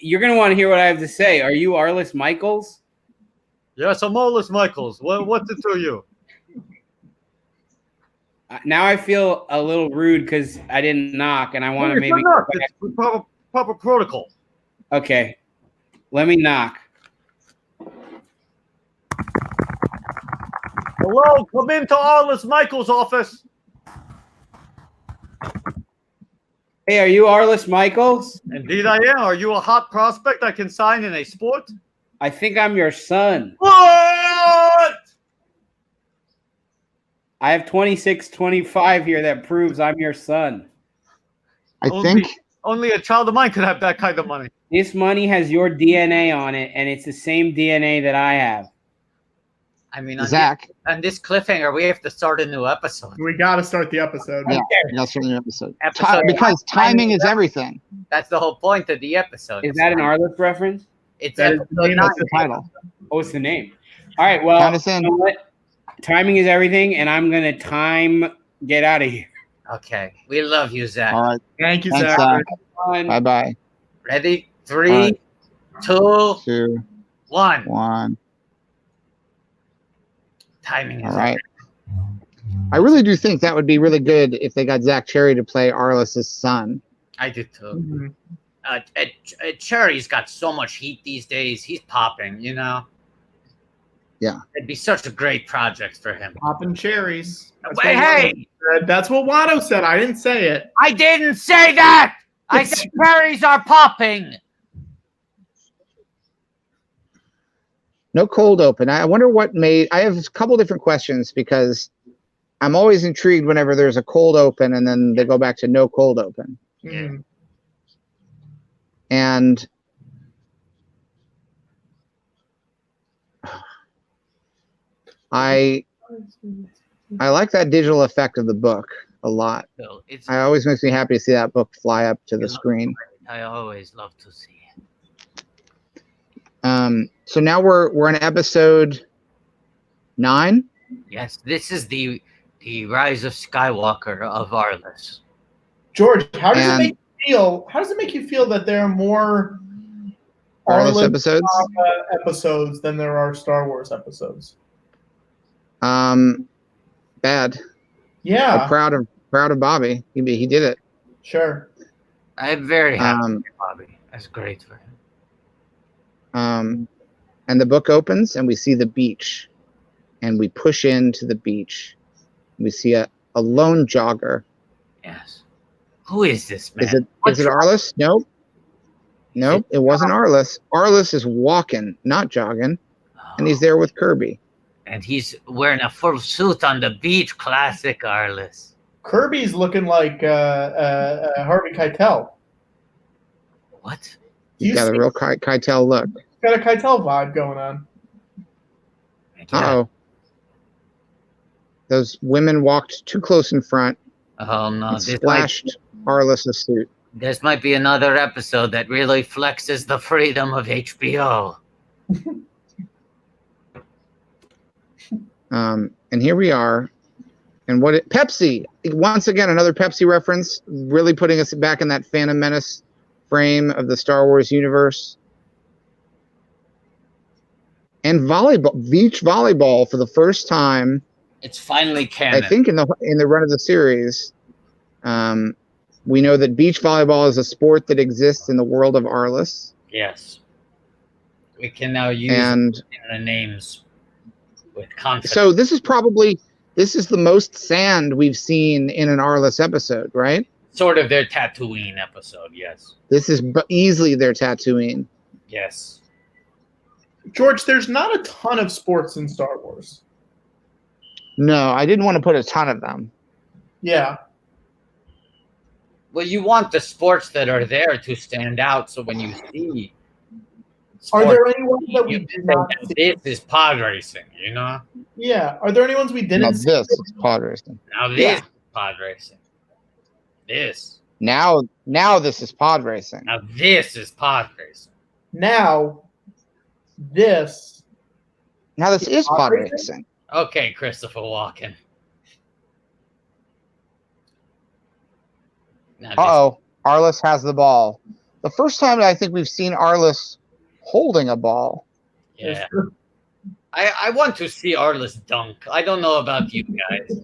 Speaker 6: You're gonna want to hear what I have to say. Are you Arles Michaels?
Speaker 4: Yes, I'm Arles Michaels. What's it to you?
Speaker 6: Now I feel a little rude because I didn't knock, and I want to maybe.
Speaker 4: It's proper protocol.
Speaker 6: Okay, let me knock.
Speaker 4: Hello, come into Arles Michaels' office.
Speaker 6: Hey, are you Arles Michaels?
Speaker 4: Indeed I am. Are you a hot prospect I can sign in a sport?
Speaker 6: I think I'm your son.
Speaker 4: What?
Speaker 6: I have 2625 here that proves I'm your son.
Speaker 5: I think
Speaker 4: Only a child of mine could have that kind of money.
Speaker 6: This money has your DNA on it, and it's the same DNA that I have.
Speaker 4: I mean,
Speaker 5: Zach.
Speaker 4: on this cliffhanger, we have to start a new episode.
Speaker 3: We got to start the episode.
Speaker 5: Yeah, that's from the episode.
Speaker 4: Episode-
Speaker 5: Timing is everything.
Speaker 4: That's the whole point of the episode.
Speaker 6: Is that an Arles reference?
Speaker 4: It's
Speaker 3: That is
Speaker 4: episode
Speaker 3: the name
Speaker 4: 9.
Speaker 3: of
Speaker 5: The title.
Speaker 6: Oh, it's the name. All right, well,
Speaker 5: Count us in.
Speaker 6: you know what? Timing is everything, and I'm going to get out of here.
Speaker 4: Okay. We love you, Zach.
Speaker 5: All right.
Speaker 3: Thank you,
Speaker 5: Thanks,
Speaker 3: Zach.
Speaker 5: Zach.
Speaker 6: Fun.
Speaker 5: Bye-bye.
Speaker 4: Ready? 3,
Speaker 5: right.
Speaker 4: 2,
Speaker 5: 2,
Speaker 4: 1.
Speaker 5: 1.
Speaker 4: Timing is
Speaker 5: All right. I really do think that would be really good if they got Zach Cherry to play Arles' son.
Speaker 4: I do too.
Speaker 3: Mhm.
Speaker 4: Cherry's got so much heat these days. He's popping, you know?
Speaker 5: Yeah.
Speaker 4: It'd be such a great project for him.
Speaker 3: Popping cherries. That's
Speaker 4: Wait,
Speaker 3: what
Speaker 4: hey!
Speaker 3: Watto said. That's what Watto said. I didn't say it.
Speaker 4: I didn't say that! I said cherries are popping!
Speaker 5: No cold open. I wonder what made. I have a couple different questions because I'm always intrigued whenever there's a cold open and then they go back to no cold open.
Speaker 3: Mhm.
Speaker 5: And I like that digital effect of the book a lot.
Speaker 4: So it's,
Speaker 5: I always makes me happy to see that book fly up to the screen.
Speaker 4: I always love to see it.
Speaker 5: So now we're in episode 9.
Speaker 4: Yes, this is the Rise of Skywalker of Arles.
Speaker 3: George, how does
Speaker 5: And-
Speaker 3: it make you feel? How does it make you feel that there are more
Speaker 5: Arles
Speaker 3: Arles
Speaker 5: episodes.
Speaker 3: episodes than there are Star Wars episodes?
Speaker 5: Bad.
Speaker 3: Yeah,
Speaker 5: I'm proud of Bobby. He did it.
Speaker 3: sure.
Speaker 4: I'm very happy
Speaker 5: Um,
Speaker 4: with Bobby. That's great for him.
Speaker 5: And the book opens and we see the beach, and we push into the beach. We see a lone jogger.
Speaker 4: Yes. Who is this man?
Speaker 5: Is it Arles? Nope. Nope, it wasn't Arles. Arles is walking, not jogging, and he's there with Kirby.
Speaker 4: And he's wearing a full suit on the beach. Classic Arles.
Speaker 3: Kirby's looking like Harvey Keitel.
Speaker 4: What?
Speaker 5: He's
Speaker 3: You
Speaker 5: got a
Speaker 3: see-
Speaker 5: real Keitel look.
Speaker 3: Got a Keitel vibe going on.
Speaker 5: Uh-oh. Those women walked too close in front
Speaker 4: Oh no!
Speaker 5: and splashed Arles' suit.
Speaker 4: This might be another episode that really flexes the freedom of HBO.
Speaker 5: And here we are. And Pepsi, once again, another Pepsi reference, really putting us back in that Phantom Menace frame of the Star Wars universe. And volleyball, beach volleyball for the first time,
Speaker 4: It's finally canon.
Speaker 5: I think in the run of the series. We know that beach volleyball is a sport that exists in the world of Arles.
Speaker 4: Yes. We can now use
Speaker 5: And
Speaker 4: the names with confidence.
Speaker 5: so this is the most sand we've seen in an Arles episode, right?
Speaker 4: Sort of their Tatooine episode, yes.
Speaker 5: This is easily their Tatooine.
Speaker 4: Yes.
Speaker 3: George, there's not a ton of sports in Star Wars.
Speaker 5: No, I didn't want to put a ton of them.
Speaker 3: Yeah.
Speaker 4: Well, you want the sports that are there to stand out, so when you see
Speaker 3: Are
Speaker 4: sports,
Speaker 3: there any ones that we
Speaker 4: you
Speaker 3: did
Speaker 4: say,
Speaker 3: not
Speaker 4: "Now
Speaker 3: see?
Speaker 4: this is pod racing, you know?
Speaker 3: Yeah. Are there any ones we
Speaker 5: Now
Speaker 3: didn't see?
Speaker 5: this is pod racing.
Speaker 4: Now this
Speaker 5: Yeah.
Speaker 4: is pod racing. This.
Speaker 5: Now this is pod racing.
Speaker 4: Now this is pod racing.
Speaker 3: Now, this.
Speaker 5: Now this is
Speaker 3: pod
Speaker 5: pod
Speaker 3: racing?
Speaker 5: racing.
Speaker 4: Okay, Christopher Walken. Now this-
Speaker 5: Uh-oh. Arles has the ball. The first time I think we've seen Arles holding a ball.
Speaker 4: Yeah. I want to see Arles dunk. I don't know about you guys.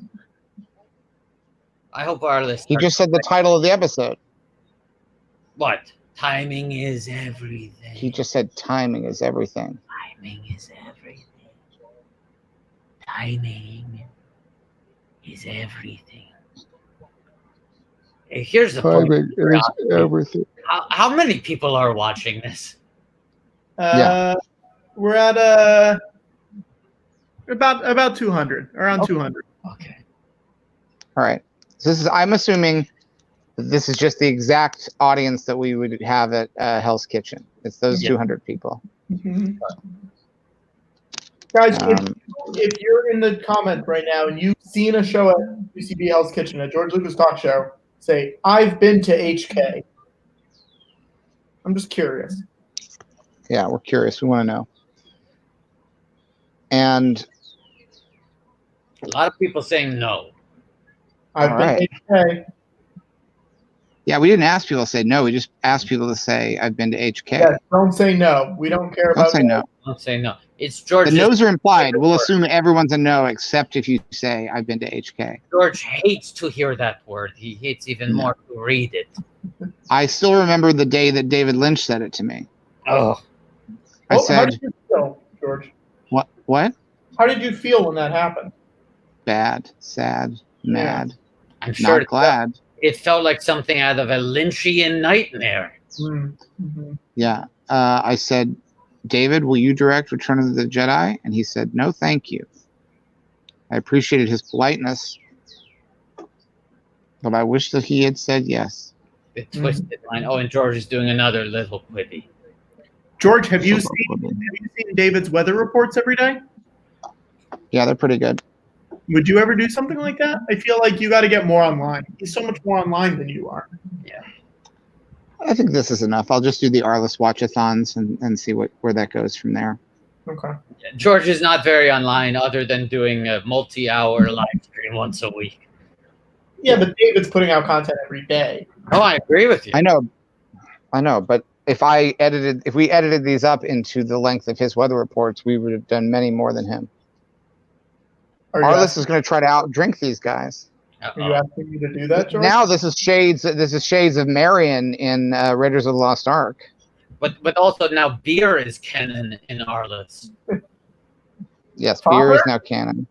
Speaker 4: I hope Arles.
Speaker 5: He just said the title of the episode.
Speaker 4: What? Timing is everything.
Speaker 5: He just said timing is everything.
Speaker 4: Timing is everything. Timing is everything. Hey, here's the point.
Speaker 5: everything.
Speaker 4: How many people are watching this?
Speaker 3: We're at about 200, around 200.
Speaker 4: Okay.
Speaker 5: All right. So I'm assuming that this is just the exact audience that we would have at Hell's Kitchen. It's those 200 people.
Speaker 3: Mhm. Guys,
Speaker 5: Um,
Speaker 3: if you're in the comments right now and you've seen a show at UCB Hell's Kitchen, at George Lucas Talk Show, say, I've been to HK. I'm just curious.
Speaker 5: Yeah, we're curious. We want to know. And
Speaker 4: A lot of people saying no.
Speaker 3: I've
Speaker 5: All
Speaker 3: been
Speaker 5: right.
Speaker 3: to HK.
Speaker 5: yeah, we didn't ask people to say no. We just asked people to say, I've been to HK.
Speaker 3: Yes, don't say no. We don't care
Speaker 5: Don't
Speaker 3: about
Speaker 5: say no.
Speaker 4: Don't say no. It's
Speaker 5: The
Speaker 4: George.
Speaker 5: no's are implied. We'll assume everyone's a no, except if you say, I've been to HK.
Speaker 4: George hates to hear that word. He hates even more to read it.
Speaker 5: I still remember the day that David Lynch said it to me.
Speaker 4: Oh,
Speaker 5: I
Speaker 3: How
Speaker 5: said,
Speaker 3: did you feel, George?
Speaker 5: what?
Speaker 3: How did you feel when that happened?
Speaker 5: Bad, sad, mad,
Speaker 4: I'm sure
Speaker 5: not glad.
Speaker 4: it felt like something out of a Lynchian nightmare.
Speaker 3: Mm-hmm.
Speaker 5: Yeah. I said, David, will you direct Return of the Jedi? And he said, no, thank you. I appreciated his politeness, but I wish that he had said yes.
Speaker 4: The twisted line. Oh, and George is doing another little quippy.
Speaker 3: George, have you seen David's weather reports every day?
Speaker 5: Yeah, they're pretty good.
Speaker 3: Would you ever do something like that? I feel like you got to get more online. He's so much more online than you are.
Speaker 4: Yeah.
Speaker 5: I think this is enough. I'll just do the Arles watch-a-thons and see where that goes from there.
Speaker 3: Okay.
Speaker 4: George is not very online other than doing a multi-hour live stream once a week.
Speaker 3: Yeah, but David's putting out content every day.
Speaker 4: Oh, I agree with you.
Speaker 5: I know, but if we edited these up into the length of his weather reports, we would have done many more than him.
Speaker 3: Are you,
Speaker 5: Arles is going to try to outdrink these guys.
Speaker 3: are you asking me to do that, George?
Speaker 5: Now this is shades of Marion in Raiders of the Lost Ark.
Speaker 4: But also now beer is canon in Arles.
Speaker 5: Yes,
Speaker 3: Father?
Speaker 5: beer is now canon.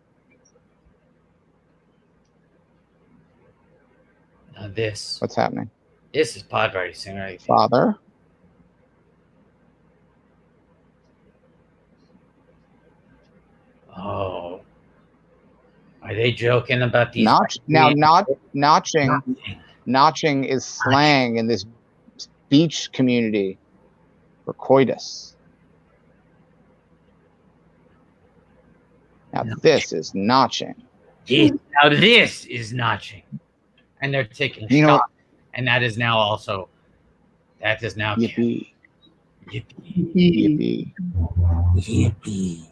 Speaker 4: Now this
Speaker 5: What's happening?
Speaker 4: is pod racing, right?
Speaker 5: Father.
Speaker 4: Oh. Are they joking about these?
Speaker 5: Notching is slang in this beach community for coitus. Now this is notching.
Speaker 4: Now this is notching. And they're taking shots. And that is now also
Speaker 5: Yippee.
Speaker 4: Yippee.
Speaker 5: Yippee. Yippee.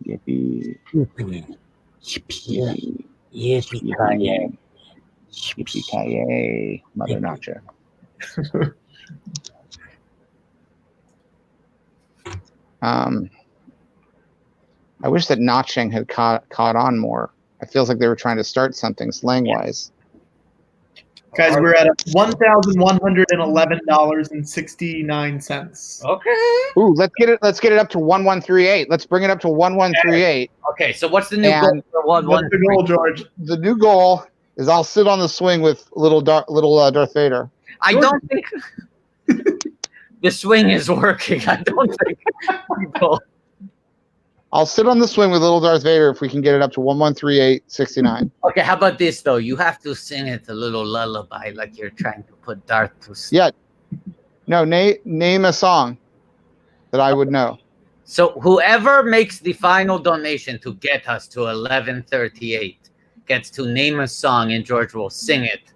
Speaker 4: Yippee.
Speaker 5: Yippee.
Speaker 4: Yippee.
Speaker 5: Yippee-ki-yay, Mother Nacho. I wish that notching had caught on more. It feels like they were trying to start something slang-wise.
Speaker 3: Guys, we're at $1,111.69.
Speaker 4: Okay.
Speaker 5: Ooh, let's get it up to 1138. Let's bring it up to 1138.
Speaker 4: Okay, so what's the new goal
Speaker 5: And
Speaker 4: for one?
Speaker 3: What's the goal, George?
Speaker 5: The new goal is I'll sit on the swing with little Darth Vader.
Speaker 4: I don't think the swing is working. I don't think people.
Speaker 5: I'll sit on the swing with little Darth Vader if we can get it up to 1138.69.
Speaker 4: Okay, how about this though? You have to sing it a little lullaby, like you're trying to put Darth to sleep.
Speaker 5: Yeah. No, name a song that I would know.
Speaker 4: So whoever makes the final donation to get us to 1138 gets to name a song, and George will sing it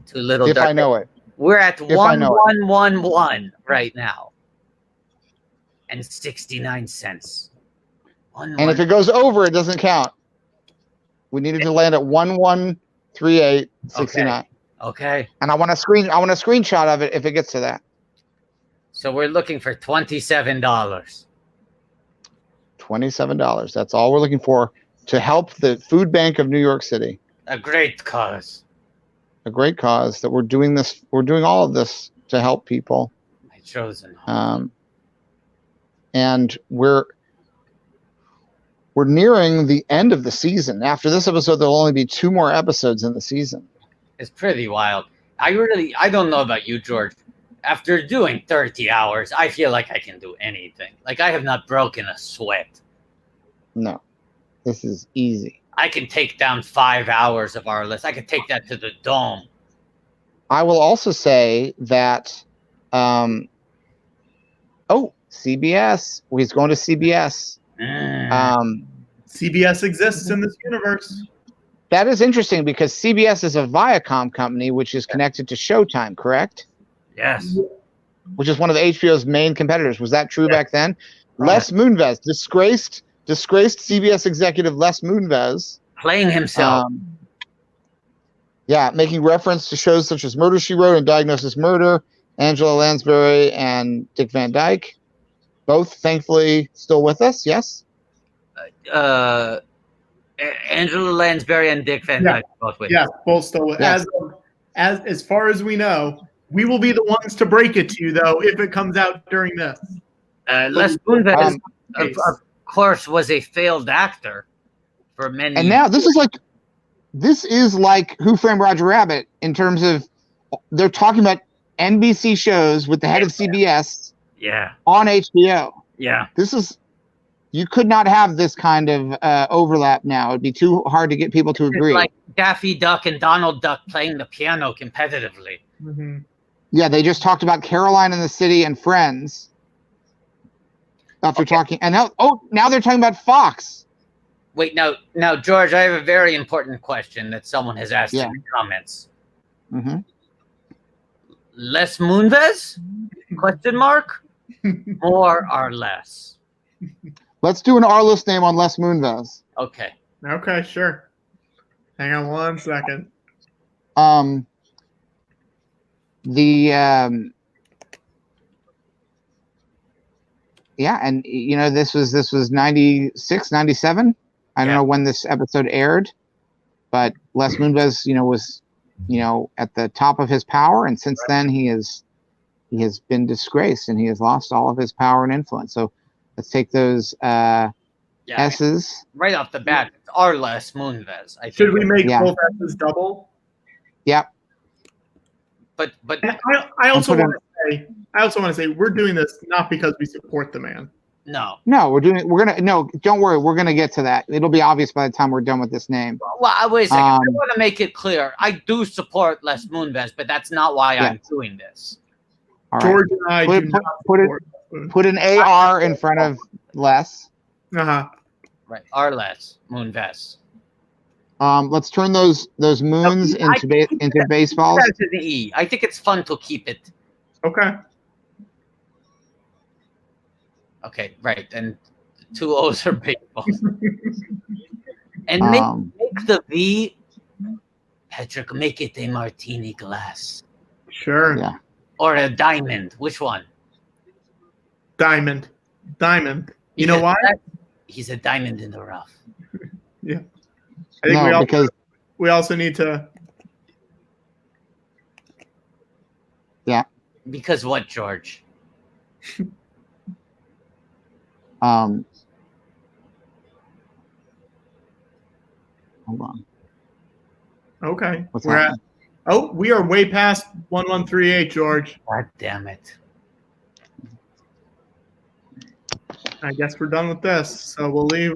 Speaker 4: to little.
Speaker 5: If
Speaker 4: Darth
Speaker 5: I know
Speaker 4: Vader.
Speaker 5: it.
Speaker 4: We're at
Speaker 5: If I know it.
Speaker 4: 1111 right now, and 69 cents.
Speaker 5: And if it goes over, it doesn't count. We needed to land at 1138.69.
Speaker 4: Okay.
Speaker 5: And I want a screenshot of it if it gets to that.
Speaker 4: So we're looking for $27.
Speaker 5: $27. That's all we're looking for to help the Food Bank of New York City.
Speaker 4: A great cause.
Speaker 5: A great cause that we're doing this. We're doing all of this to help people.
Speaker 4: My chosen home.
Speaker 5: And we're nearing the end of the season. After this episode, there'll only be 2 more episodes in the season.
Speaker 4: It's pretty wild. I don't know about you, George. After doing 30 hours, I feel like I can do anything. Like I have not broken a sweat.
Speaker 5: No, this is easy.
Speaker 4: I can take down 5 hours of our list. I could take that to the dome.
Speaker 5: I will also say that, CBS. He's going to CBS.
Speaker 3: CBS exists in this universe.
Speaker 5: That is interesting because CBS is a Viacom company, which is connected to Showtime, correct?
Speaker 4: Yes.
Speaker 5: Which is one of HBO's main competitors. Was that true back then? Les Moonves, disgraced CBS executive Les Moonves.
Speaker 4: Playing himself.
Speaker 5: Making reference to shows such as Murder, She Wrote and Diagnosis Murder, Angela Lansbury and Dick Van Dyke. Both, thankfully, still with us, yes?
Speaker 4: Angela Lansbury and Dick Van Dyke both with us.
Speaker 3: Yeah, both still with us. As far as we know, we will be the ones to break it to you, though, if it comes out during this.
Speaker 4: Les Moonves, of course, was a failed actor for many
Speaker 5: And now this is like Who Framed Roger Rabbit in terms of they're talking about NBC shows with the head of CBS on HBO.
Speaker 4: Yeah.
Speaker 5: You could not have this kind of overlap now. It'd be too hard to get people to agree.
Speaker 4: It's like Daffy Duck and Donald Duck playing the piano competitively.
Speaker 3: Mm-hmm.
Speaker 5: Yeah, they just talked about Caroline in the City and Friends. After talking, and now they're talking about Fox.
Speaker 4: Wait, now, George, I have a very important question that someone has asked in the comments.
Speaker 5: Mm-hmm.
Speaker 4: Les Moonves? Question mark? More or less?
Speaker 5: Let's do an Arles name on Les Moonves.
Speaker 4: Okay.
Speaker 3: Okay, sure. Hang on 1 second.
Speaker 5: And this was 96, 97. I don't know when this episode aired, but Les Moonves, was, at the top of his power, and since then he has been disgraced and he has lost all of his power and influence. So let's take those S's.
Speaker 4: Right off the bat, it's Arles Moonves.
Speaker 3: Should we make both S's double?
Speaker 5: Yeah.
Speaker 3: But I also want to say we're doing this not because we support the man.
Speaker 4: No,
Speaker 5: don't worry, we're gonna get to that. It'll be obvious by the time we're done with this name.
Speaker 4: Well, wait a second. I want to make it clear. I do support Les Moonves, but that's not why I'm doing this.
Speaker 5: All
Speaker 3: George and I
Speaker 5: put an AR in front of Les.
Speaker 3: Uh-huh.
Speaker 4: Right, Arles Moonves.
Speaker 5: Let's turn those moons into baseballs.
Speaker 4: That's an E. I think it's fun to keep it.
Speaker 3: Okay.
Speaker 4: Okay, right, and 2 O's are baseballs. And make the V, Patrick, make it a martini glass.
Speaker 3: Sure.
Speaker 5: Yeah.
Speaker 4: Or a diamond. Which one?
Speaker 3: Diamond. You know why?
Speaker 4: He's a diamond in the rough.
Speaker 3: Yeah. I think we also need to
Speaker 5: Yeah.
Speaker 4: Because what, George?
Speaker 5: Hold on.
Speaker 3: Okay.
Speaker 5: What's
Speaker 3: We're
Speaker 5: happening?
Speaker 3: we are way past 1138, George.
Speaker 4: God damn it.
Speaker 3: I guess we're done with this. So we'll leave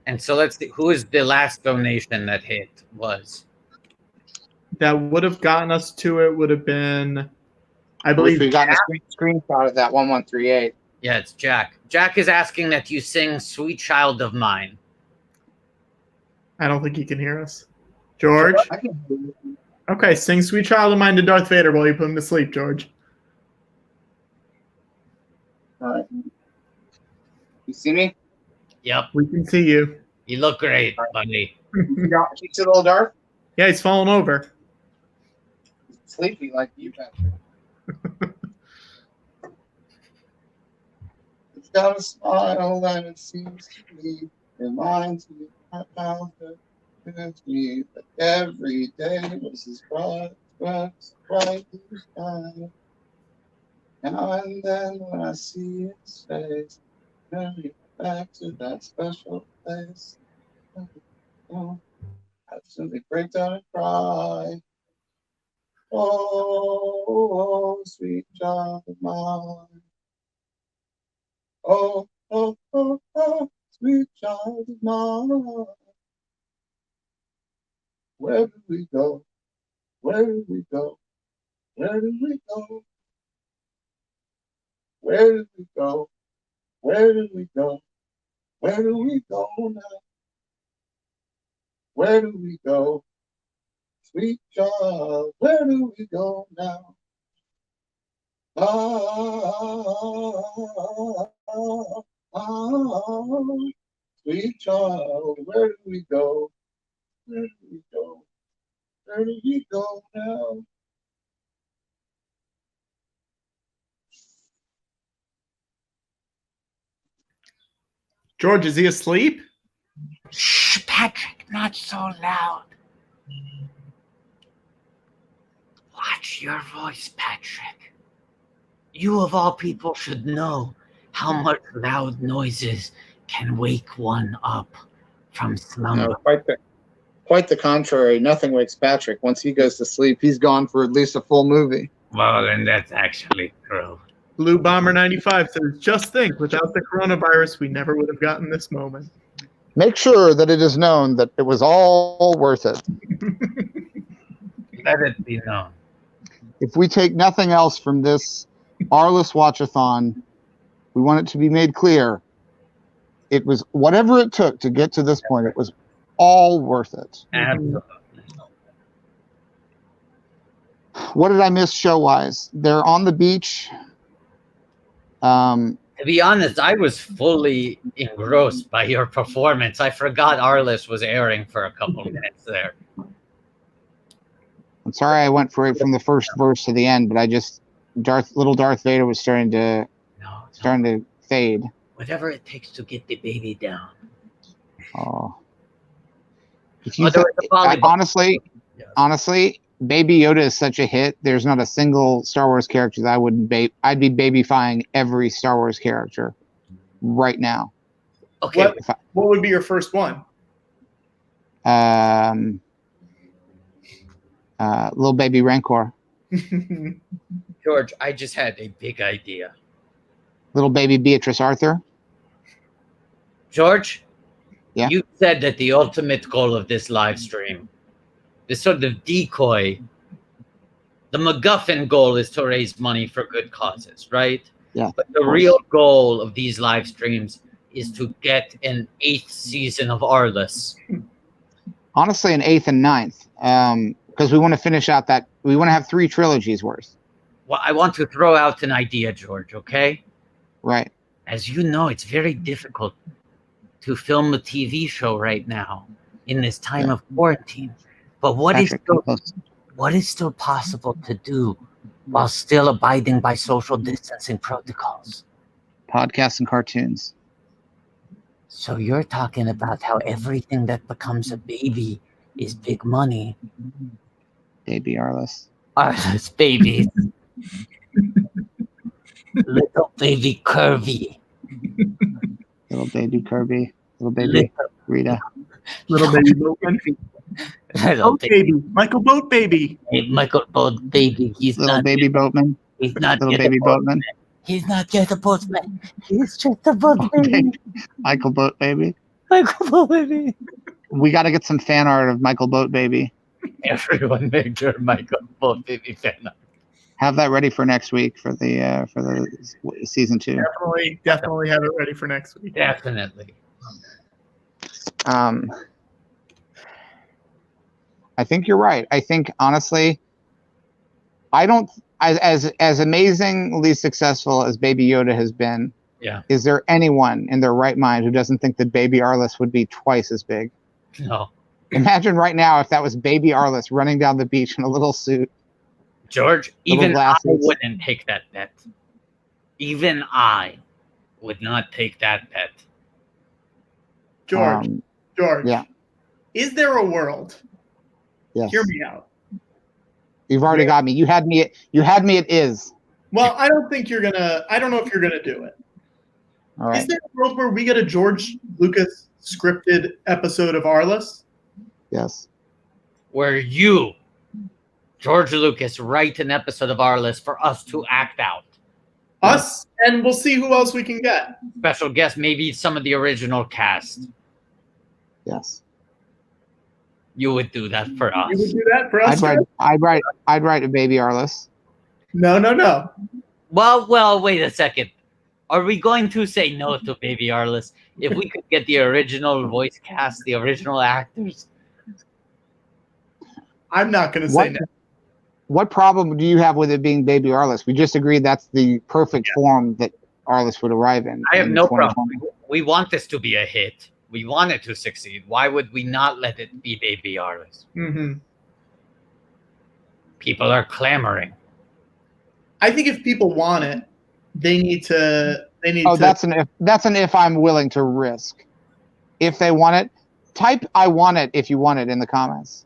Speaker 4: And so let's see, who is the last donation that hit was?
Speaker 3: that would have gotten us to it would have been, I
Speaker 5: If
Speaker 3: believe,
Speaker 5: we got a screenshot of that 1138.
Speaker 4: Yeah, it's Jack. Jack is asking that you sing Sweet Child of Mine.
Speaker 3: I don't think he can hear us. George?
Speaker 5: I can hear you.
Speaker 3: Okay, sing Sweet Child of Mine to Darth Vader while you put him to sleep, George.
Speaker 5: All right. You see me?
Speaker 4: Yep,
Speaker 3: We can see you.
Speaker 4: you look great, buddy.
Speaker 5: You see the little Darth?
Speaker 3: Yeah, he's falling over.
Speaker 5: Sleepy like you, Patrick. It's got a smile and it seems to me, reminds me of my childhood. It's me that every day was as bright blue sky. Now and then when I see his face, bring me back to that special place. Oh, I simply break down and cry. Oh, sweet child of mine. Oh, sweet child of mine. Where do we go? Where do we go? Where do we go? Where do we go? Where do we go? Where do we go now? Where do we go? Sweet child, where do we go now? Sweet child, where do we go? Where do we go? Where do we go now?
Speaker 3: George, is he asleep?
Speaker 4: Shh, Patrick, not so loud. Watch your voice, Patrick. You of all people should know how much loud noises can wake one up from slumber.
Speaker 5: No, quite the contrary. Nothing wakes Patrick. Once he goes to sleep, he's gone for at least a full movie.
Speaker 4: Well, then that's actually true.
Speaker 3: Blue Bomber 95 says, just think, without the coronavirus, we never would have gotten this moment.
Speaker 5: Make sure that it is known that it was all worth it.
Speaker 4: Let it be known.
Speaker 5: If we take nothing else from this Arles watch-a-thon, we want it to be made clear it was whatever it took to get to this point. It was all worth it.
Speaker 4: Absolutely.
Speaker 5: What did I miss show-wise? They're on the beach.
Speaker 4: To be honest, I was fully engrossed by your performance. I forgot Arles was airing for a couple minutes there.
Speaker 5: I'm sorry I went for it from the first verse to the end, but I just little Darth Vader was starting to fade.
Speaker 4: Whatever it takes to get the baby down.
Speaker 5: Oh. If you
Speaker 4: there was a volleyball.
Speaker 5: honestly, Baby Yoda is such a hit. There's not a single Star Wars character that I wouldn't I'd be babyfying every Star Wars character right now.
Speaker 4: Okay.
Speaker 3: What would be your first one?
Speaker 5: Little baby Rancor.
Speaker 4: George, I just had a big idea.
Speaker 5: Little baby Beatrice Arthur.
Speaker 4: George,
Speaker 5: Yeah?
Speaker 4: you said that the ultimate goal of this live stream, this sort of decoy, the MacGuffin goal is to raise money for good causes, right?
Speaker 5: Yeah.
Speaker 4: But the real goal of these live streams is to get an 8th season of Arles.
Speaker 5: Honestly, an 8th and 9th. Because we want to finish out that we want to have 3 trilogies worth.
Speaker 4: Well, I want to throw out an idea, George, okay?
Speaker 5: Right.
Speaker 4: As you know, it's very difficult to film a TV show right now in this time of quarantine. But what is still possible to do while still abiding by social distancing protocols?
Speaker 5: Podcasts and cartoons.
Speaker 4: So you're talking about how everything that becomes a baby is big money.
Speaker 5: Baby Arles.
Speaker 4: Arles babies. Little baby Kirby.
Speaker 5: Little baby Kirby. Little baby Rita.
Speaker 3: Little baby Boatman.
Speaker 4: Little
Speaker 3: Boat baby. Michael Boat baby.
Speaker 4: Hey, Michael Boat baby. He's
Speaker 5: Little
Speaker 4: not
Speaker 5: baby Boatman.
Speaker 4: He's not
Speaker 5: Little
Speaker 4: yet
Speaker 5: baby
Speaker 4: a boatman.
Speaker 5: Boatman.
Speaker 4: He's not yet a boatman. He's just a boat baby.
Speaker 5: Michael Boat Baby.
Speaker 4: Michael Boat baby.
Speaker 5: We got to get some fan art of Michael Boat Baby.
Speaker 4: Everyone make your Michael Boat baby fan art.
Speaker 5: Have that ready for next week for the season 2.
Speaker 3: Definitely have it ready for next week.
Speaker 4: Definitely.
Speaker 5: I think you're right. I think honestly, I don't as amazingly successful as Baby Yoda has been.
Speaker 4: Yeah.
Speaker 5: Is there anyone in their right mind who doesn't think that Baby Arles would be twice as big?
Speaker 4: No.
Speaker 5: Imagine right now if that was Baby Arles running down the beach in a little suit.
Speaker 4: George,
Speaker 5: Little
Speaker 4: even
Speaker 5: glasses.
Speaker 4: I wouldn't take that bet. Even I would not take that bet.
Speaker 3: George. George.
Speaker 5: Yeah.
Speaker 3: Is there a world?
Speaker 5: Yes.
Speaker 3: Hear me out.
Speaker 5: You've already got me. You had me at is.
Speaker 3: Well, I don't know if you're gonna do it.
Speaker 5: All right.
Speaker 3: Is there a world where we get a George Lucas scripted episode of Arles?
Speaker 5: Yes.
Speaker 4: Where you, George Lucas, write an episode of Arles for us to act out.
Speaker 3: Us, and we'll see who else we can get.
Speaker 4: Special guest, maybe some of the original cast.
Speaker 5: Yes.
Speaker 4: You would do that for us.
Speaker 3: You would do that for us?
Speaker 5: I'd write a Baby Arles.
Speaker 3: No.
Speaker 4: Well, wait a second. Are we going to say no to Baby Arles if we could get the original voice cast, the original actors?
Speaker 3: I'm not going to say no.
Speaker 5: What problem do you have with it being Baby Arles? We just agreed that's the perfect form that Arles would arrive in.
Speaker 4: I have no
Speaker 5: 2020.
Speaker 4: problem. We want this to be a hit. We want it to succeed. Why would we not let it be Baby Arles?
Speaker 3: Mm-hmm.
Speaker 4: People are clamoring.
Speaker 3: I think if people want it, they need to.
Speaker 5: That's an if I'm willing to risk. If they want it, type I want it if you want it in the comments.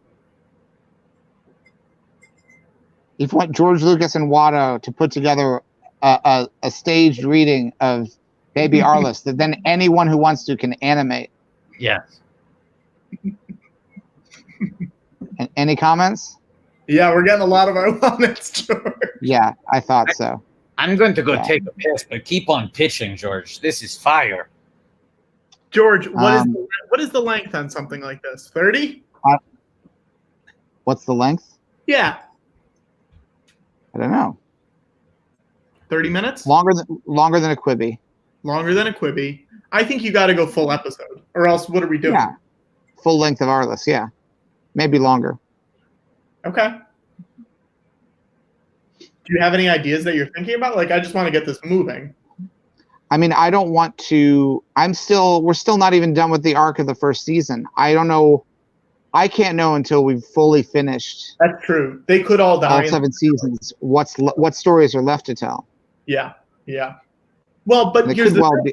Speaker 5: If you want George Lucas and Watto to put together a staged reading of Baby Arles that then anyone who wants to can animate.
Speaker 4: Yes.
Speaker 5: And any comments?
Speaker 3: Yeah, we're getting a lot of our comments, George.
Speaker 5: Yeah, I thought so.
Speaker 4: I'm going to go take a piss, but keep on pitching, George. This is fire.
Speaker 3: George, what is the length on something like this? 30?
Speaker 5: What's the length?
Speaker 3: Yeah.
Speaker 5: I don't know.
Speaker 3: 30 minutes?
Speaker 5: Longer than a Quibi.
Speaker 3: Longer than a Quibi. I think you got to go full episode, or else what are we doing?
Speaker 5: Yeah, full length of Arles. Yeah, maybe longer.
Speaker 3: Okay. Do you have any ideas that you're thinking about? Like, I just want to get this moving.
Speaker 5: I mean, I don't want to. We're still not even done with the arc of the first season. I don't know. I can't know until we've fully finished.
Speaker 3: That's true. They could all die.
Speaker 5: All 7 seasons. What stories are left to tell?
Speaker 3: Yeah. Well, but here's the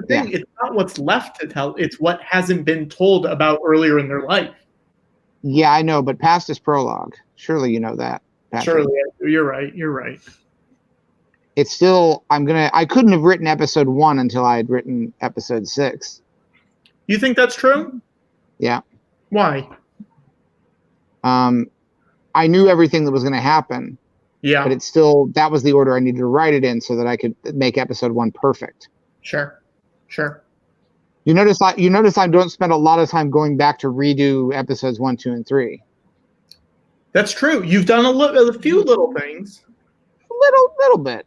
Speaker 3: thing.
Speaker 5: Yeah.
Speaker 3: It's not what's left to tell. It's what hasn't been told about earlier in their life.
Speaker 5: Yeah, I know, but past is prologue. Surely you know that. Patrick.
Speaker 3: Surely, you're right.
Speaker 5: It's still. I couldn't have written episode 1 until I had written episode 6.
Speaker 3: You think that's true?
Speaker 5: Yeah.
Speaker 3: Why?
Speaker 5: I knew everything that was going to happen.
Speaker 3: Yeah.
Speaker 5: But it's still, that was the order I needed to write it in so that I could make episode 1 perfect.
Speaker 3: Sure.
Speaker 5: You notice I don't spend a lot of time going back to redo episodes 1, 2, and 3.
Speaker 3: That's true. You've done a few little things.
Speaker 5: Little bit.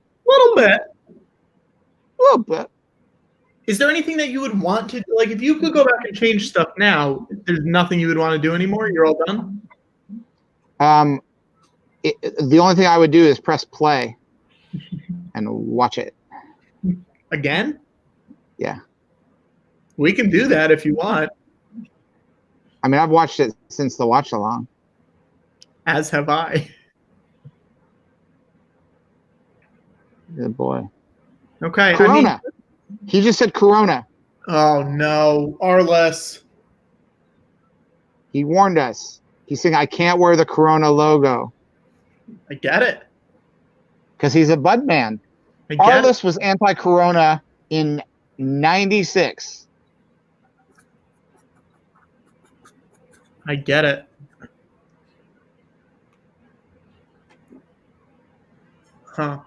Speaker 3: Is there anything that you would want to do? Like, if you could go back and change stuff now, there's nothing you would want to do anymore? You're all done?
Speaker 5: The only thing I would do is press play and watch it.
Speaker 3: Again?
Speaker 5: Yeah.
Speaker 3: We can do that if you want.
Speaker 5: I mean, I've watched it since the watch-along.
Speaker 3: As have I.
Speaker 5: Good boy.
Speaker 3: Okay.
Speaker 5: Corona. He just said Corona.
Speaker 3: Oh no, Arles.
Speaker 5: He warned us. He's saying, I can't wear the Corona logo
Speaker 3: I get it.
Speaker 5: because he's a bud man.
Speaker 3: I get it.
Speaker 5: Arles was anti-Corona in 96.
Speaker 3: I get it. Huh.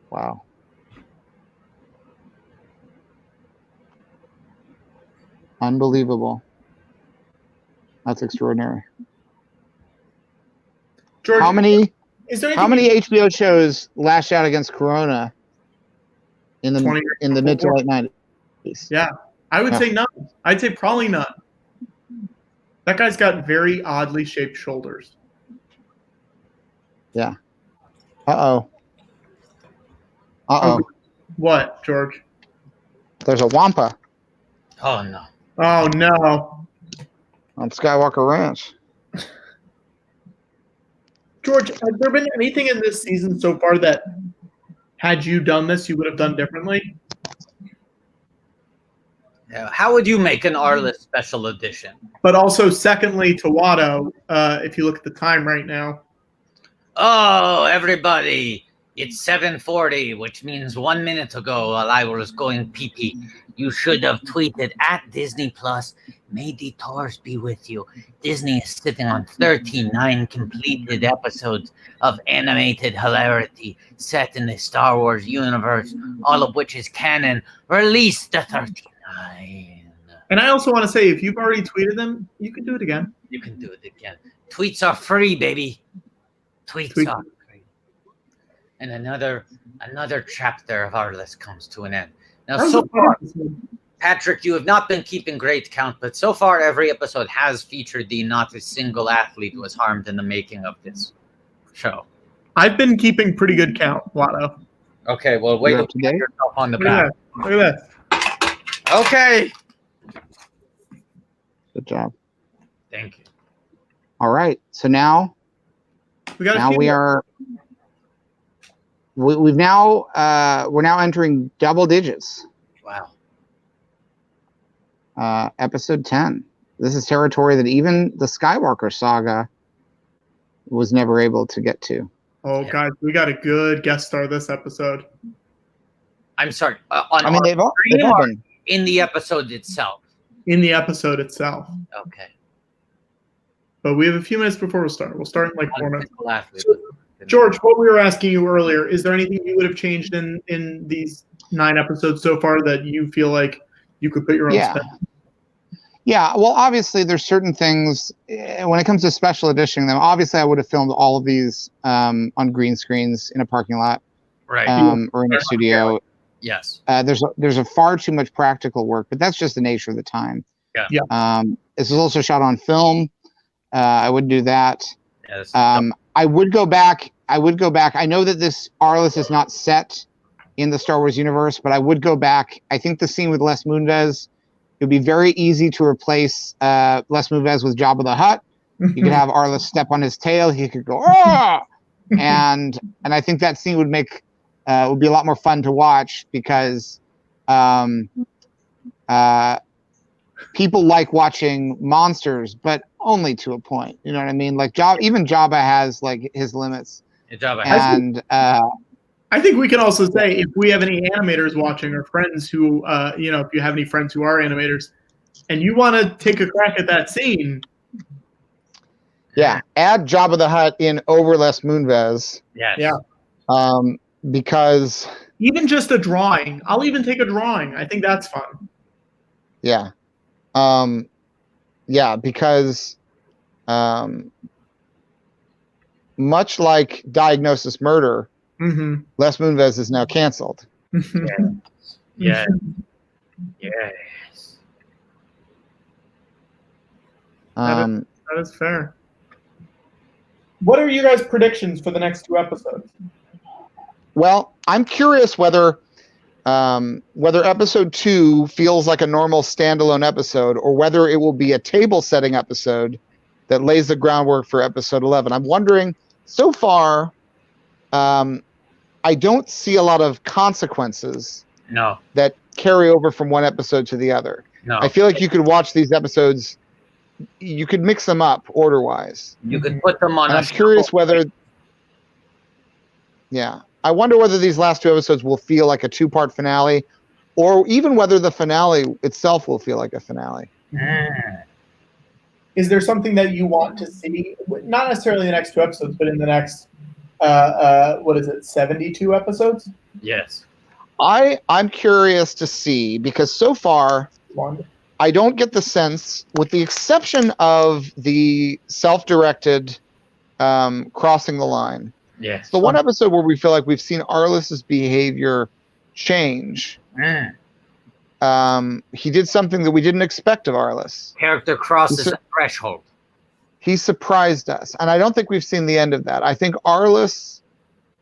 Speaker 5: Wow. Unbelievable. That's extraordinary.
Speaker 3: George,
Speaker 5: How many
Speaker 3: is there
Speaker 5: how
Speaker 3: anything
Speaker 5: many HBO shows lashed out against Corona in
Speaker 3: 20
Speaker 5: the mid to late 90s?
Speaker 3: Yeah, I would
Speaker 5: Yeah.
Speaker 3: say none. I'd say probably none. That guy's got very oddly shaped shoulders.
Speaker 5: Yeah. Uh-oh. Uh-oh.
Speaker 3: What, George?
Speaker 5: There's a Wampa
Speaker 4: Oh no.
Speaker 3: Oh no,
Speaker 5: on Skywalker Ranch.
Speaker 3: George. Has there been anything in this season so far that, had you done this, you would have done differently?
Speaker 4: Now, how would you make an Arles special edition?
Speaker 3: But also, secondly, to Watto, if you look at the time right now,
Speaker 4: Oh, everybody! It's 7:40, which means 1 minute ago, while I was going pee-pee, you should have tweeted at Disney Plus. May the Taurus be with you. Disney is sitting on 39 completed episodes of animated hilarity set in the Star Wars universe, all of which is canon. Release the 39.
Speaker 3: and I also want to say, if you've already tweeted them, you can do it again.
Speaker 4: You can do it again. Tweets are free, baby. Tweets
Speaker 3: Tweet.
Speaker 4: are free. And another chapter of our list comes to an end. Now,
Speaker 3: That was
Speaker 4: so
Speaker 3: a fun
Speaker 4: far,
Speaker 3: episode.
Speaker 4: Patrick, you have not been keeping great count, but so far every episode has featured the not a single athlete was harmed in the making of this show.
Speaker 3: I've been keeping pretty good count, Watto.
Speaker 4: Okay, well, wait
Speaker 5: You're
Speaker 4: till
Speaker 5: up
Speaker 4: you
Speaker 5: to
Speaker 4: pat
Speaker 5: date?
Speaker 4: yourself on the
Speaker 3: Look at
Speaker 4: back.
Speaker 3: that. Look at that.
Speaker 4: Okay.
Speaker 5: Good job.
Speaker 4: Thank you.
Speaker 5: All right. So now
Speaker 3: We got a
Speaker 5: now
Speaker 3: few
Speaker 5: we
Speaker 3: more.
Speaker 5: are we're now entering double digits.
Speaker 4: Wow.
Speaker 5: Episode 10. This is territory that even the Skywalker saga was never able to get to.
Speaker 3: Oh,
Speaker 4: Yeah.
Speaker 3: guys, we got a good guest star this episode.
Speaker 4: I'm sorry. On
Speaker 5: I mean,
Speaker 4: our
Speaker 5: they've all
Speaker 4: stream or
Speaker 5: been.
Speaker 4: in the episode itself.
Speaker 3: In the episode itself.
Speaker 4: Okay.
Speaker 3: But we have a few minutes before we start. We'll start in like 4 minutes.
Speaker 4: Single athlete.
Speaker 3: George, what we were asking you earlier, is there anything you would have changed in these 9 episodes so far that you feel like you could put your own
Speaker 5: Yeah.
Speaker 3: spin?
Speaker 5: Yeah, well, obviously, there's certain things when it comes to special editioning them. Obviously, I would have filmed all of these on green screens in a parking lot
Speaker 4: Right.
Speaker 5: or in a studio.
Speaker 4: Yes.
Speaker 5: There's a far too much practical work, but that's just the nature of the time.
Speaker 4: Yeah.
Speaker 3: Yeah.
Speaker 5: This was also shot on film. I would do that.
Speaker 4: Yes.
Speaker 5: I would go back. I know that this Arles is not set in the Star Wars universe, but I would go back. I think the scene with Les Moonves, it would be very easy to replace Les Moonves with Jabba the Hutt. You could have Arles step on his tail. He could go, "Ah!" and I think that scene would make would be a lot more fun to watch because people like watching monsters, but only to a point. You know what I mean? Like even Jabba has like his limits.
Speaker 4: Good job.
Speaker 5: And
Speaker 3: I think we can also say, if we have any animators watching or friends who, if you have any friends who are animators and you want to take a crack at that scene.
Speaker 5: Yeah, add Jabba the Hutt in over Les Moonves.
Speaker 4: Yes.
Speaker 3: Yeah.
Speaker 5: Because
Speaker 3: Even just a drawing. I'll even take a drawing. I think that's fun.
Speaker 5: yeah. Because much like Diagnosis Murder,
Speaker 3: Mm-hmm.
Speaker 5: Les Moonves is now canceled.
Speaker 4: Yes. Yes.
Speaker 3: That is fair. What are you guys' predictions for the next 2 episodes?
Speaker 5: Well, I'm curious whether episode 2 feels like a normal standalone episode or whether it will be a table setting episode that lays the groundwork for episode 11. I'm wondering, so far, I don't see a lot of consequences
Speaker 4: No.
Speaker 5: that carry over from one episode to the other.
Speaker 4: No.
Speaker 5: I feel like you could watch these episodes. You could mix them up order-wise.
Speaker 4: You could put them on.
Speaker 5: And I'm curious whether. Yeah, I wonder whether these last 2 episodes will feel like a 2-part finale, or even whether the finale itself will feel like a finale.
Speaker 3: Is there something that you want to see? Not necessarily the next 2 episodes, but in the next, 72 episodes?
Speaker 4: Yes.
Speaker 5: I'm curious to see, because so far I don't get the sense, with the exception of the self-directed crossing the line.
Speaker 4: Yes.
Speaker 5: The one episode where we feel like we've seen Arles's behavior change. He did something that we didn't expect of Arles.
Speaker 4: Character crosses a threshold.
Speaker 5: He surprised us, and I don't think we've seen the end of that. I think Arles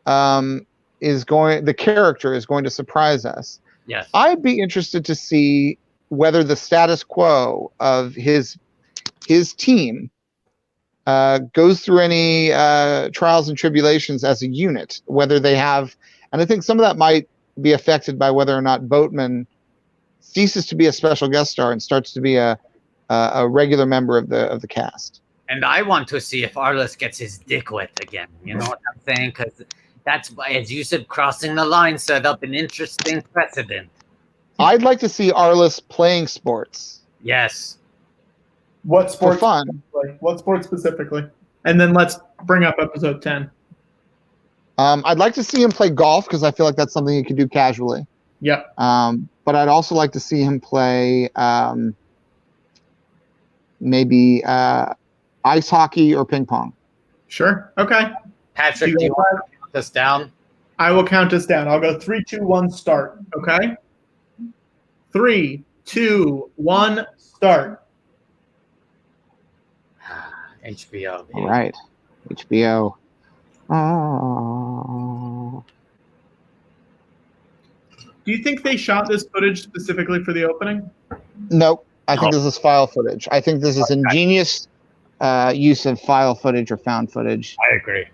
Speaker 5: the character is going to surprise us.
Speaker 4: Yes.
Speaker 5: I'd be interested to see whether the status quo of his team goes through any trials and tribulations as a unit, whether they have, and I think some of that might be affected by whether or not Boatman ceases to be a special guest star and starts to be a regular member of the cast.
Speaker 4: And I want to see if Arles gets his dick wet again. You know what I'm saying? Because that's, as you said, crossing the line set up an interesting precedent.
Speaker 5: I'd like to see Arles playing sports.
Speaker 4: Yes.
Speaker 3: What sports?
Speaker 5: For fun.
Speaker 3: What sports specifically? And then let's bring up episode 10.
Speaker 5: I'd like to see him play golf, because I feel like that's something he could do casually.
Speaker 3: Yep.
Speaker 5: But I'd also like to see him play maybe ice hockey or ping pong.
Speaker 3: Sure. Okay.
Speaker 4: Patrick, do you want to count us down?
Speaker 3: I will count us down. I'll go 3, 2, 1, start. Okay? 3, 2, 1, start.
Speaker 4: HBO.
Speaker 5: All right. HBO. Oh.
Speaker 3: Do you think they shot this footage specifically for the opening?
Speaker 5: Nope. I think this is file footage. I think this is ingenious use of file footage or found footage.
Speaker 4: I agree.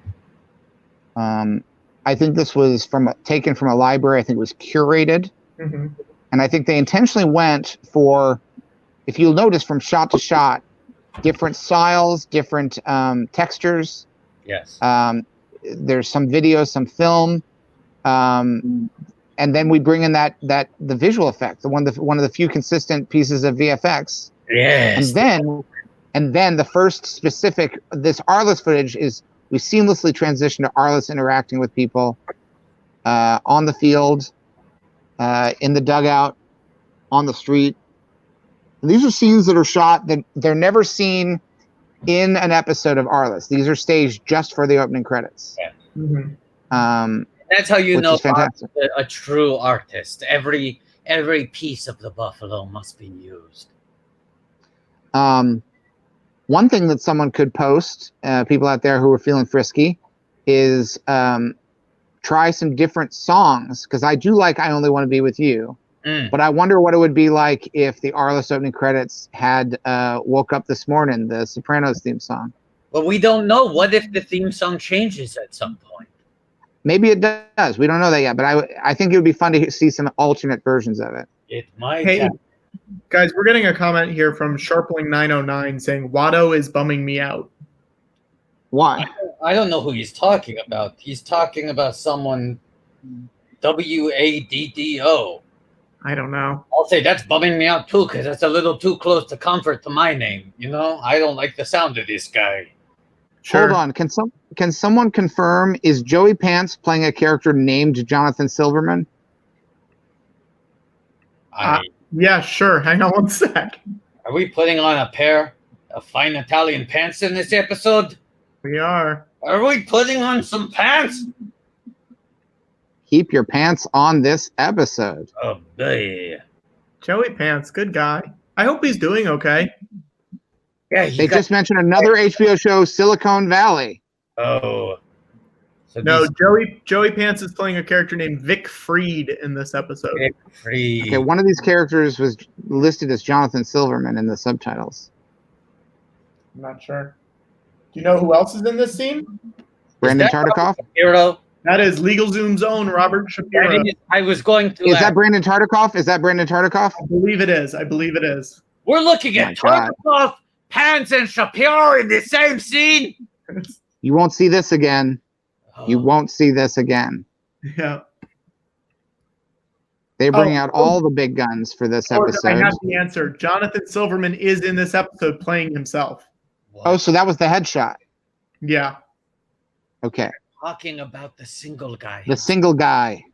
Speaker 5: I think this was taken from a library. I think it was curated.
Speaker 3: Mm-hmm.
Speaker 5: And I think they intentionally went for, if you'll notice from shot to shot, different styles, different textures.
Speaker 4: Yes.
Speaker 5: There's some video, some film. And then we bring in the visual effect, one of the few consistent pieces of VFX.
Speaker 4: Yes.
Speaker 5: And then the first specific, this Arles footage is, we seamlessly transition to Arles interacting with people on the field, in the dugout, on the street. And these are scenes that are shot that they're never seen in an episode of Arles. These are staged just for the opening credits.
Speaker 4: Yeah.
Speaker 3: Mm-hmm.
Speaker 4: That's how you know
Speaker 5: a
Speaker 4: true artist. Every piece of the buffalo must be used.
Speaker 5: One thing that someone could post, people out there who are feeling frisky, is try some different songs, because I do like I Only Want to Be With You. But I wonder what it would be like if the Arles opening credits had Woke Up This Morning, the Sopranos theme song.
Speaker 4: Well, we don't know. What if the theme song changes at some point?
Speaker 5: Maybe it does. We don't know that yet, but I think it would be fun to see some alternate versions of it.
Speaker 4: It might.
Speaker 3: Hey, guys, we're getting a comment here from Sharpling909 saying WATTO is bumming me out.
Speaker 5: Why?
Speaker 4: I don't know who he's talking about. He's talking about someone WADDO.
Speaker 3: I don't know.
Speaker 4: I'll say that's bumming me out too, because that's a little too close to comfort to my name. You know, I don't like the sound of this guy.
Speaker 3: Sure.
Speaker 5: Hold on. Can someone confirm, is Joey Pants playing a character named Jonathan Silverman?
Speaker 3: Yeah, sure. Hang on one sec.
Speaker 4: Are we putting on a pair of fine Italian pants in this episode?
Speaker 3: We are.
Speaker 4: Are we putting on some pants?
Speaker 5: Keep your pants on this episode.
Speaker 4: Oh, boy.
Speaker 3: Joey Pants, good guy. I hope he's doing okay.
Speaker 4: Yeah,
Speaker 5: They just mentioned another HBO show, Silicon Valley.
Speaker 4: Oh. So
Speaker 3: No, Joey Pants is playing a character named Vic Freed in this episode.
Speaker 5: Okay, one of these characters was listed as Jonathan Silverman in the subtitles.
Speaker 3: I'm not sure. Do you know who else is in this scene?
Speaker 5: Brandon Tartikoff?
Speaker 4: Hero?
Speaker 3: That is LegalZoom's own Robert Shapiro.
Speaker 4: I was going to.
Speaker 5: Is that Brandon Tartikoff? Is that Brandon Tartikoff?
Speaker 3: I believe it is. I believe it is.
Speaker 4: We're looking at
Speaker 5: Oh my God.
Speaker 4: Tartikoff, Pants, and Shapiro in the same scene.
Speaker 5: You won't see this again. You won't see this again.
Speaker 3: Yeah.
Speaker 5: They bring out all the big guns for this
Speaker 3: Or
Speaker 5: episode.
Speaker 3: I have the answer. Jonathan Silverman is in this episode playing himself.
Speaker 5: Oh, so that was the headshot.
Speaker 3: Yeah.
Speaker 5: Okay.
Speaker 4: Talking about the single guy.
Speaker 5: The single guy.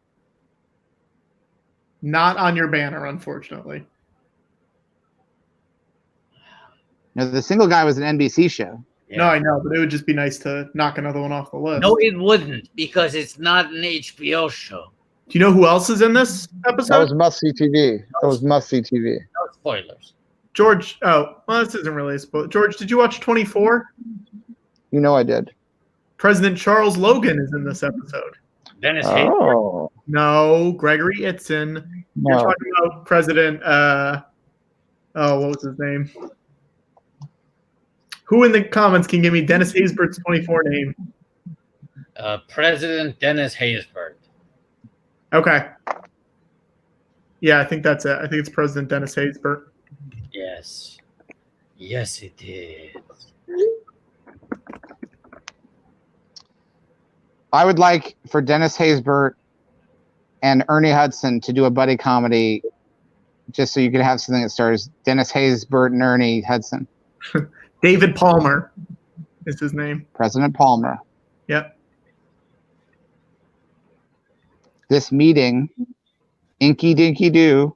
Speaker 3: Not on your banner, unfortunately.
Speaker 5: No, the single guy was an NBC show.
Speaker 4: Yeah.
Speaker 3: No, I know, but it would just be nice to knock another one off the list.
Speaker 4: No, it wouldn't, because it's not an HBO show.
Speaker 3: Do you know who else is in this
Speaker 7: That
Speaker 3: episode?
Speaker 7: was must-see TV. That was must-see TV.
Speaker 4: No spoilers.
Speaker 3: George. Oh, well, this isn't really a spoiler. George, did you watch 24?
Speaker 7: You know I did.
Speaker 3: President Charles Logan is in this episode.
Speaker 4: Dennis Haysbert.
Speaker 7: Oh.
Speaker 3: No, Gregory Itzin. You're
Speaker 7: No.
Speaker 3: talking about President. What was his name? Who in the comments can give me Dennis Haysbert's 24 name?
Speaker 4: President Dennis Haysbert.
Speaker 3: Okay. Yeah, I think that's it. I think it's President Dennis Haysbert.
Speaker 4: Yes. Yes, it is.
Speaker 5: I would like for Dennis Haysbert and Ernie Hudson to do a buddy comedy, just so you could have something that stars Dennis Haysbert and Ernie Hudson.
Speaker 3: David Palmer is his name.
Speaker 5: President Palmer.
Speaker 3: Yep.
Speaker 5: This meeting, Inky Dinky Doo.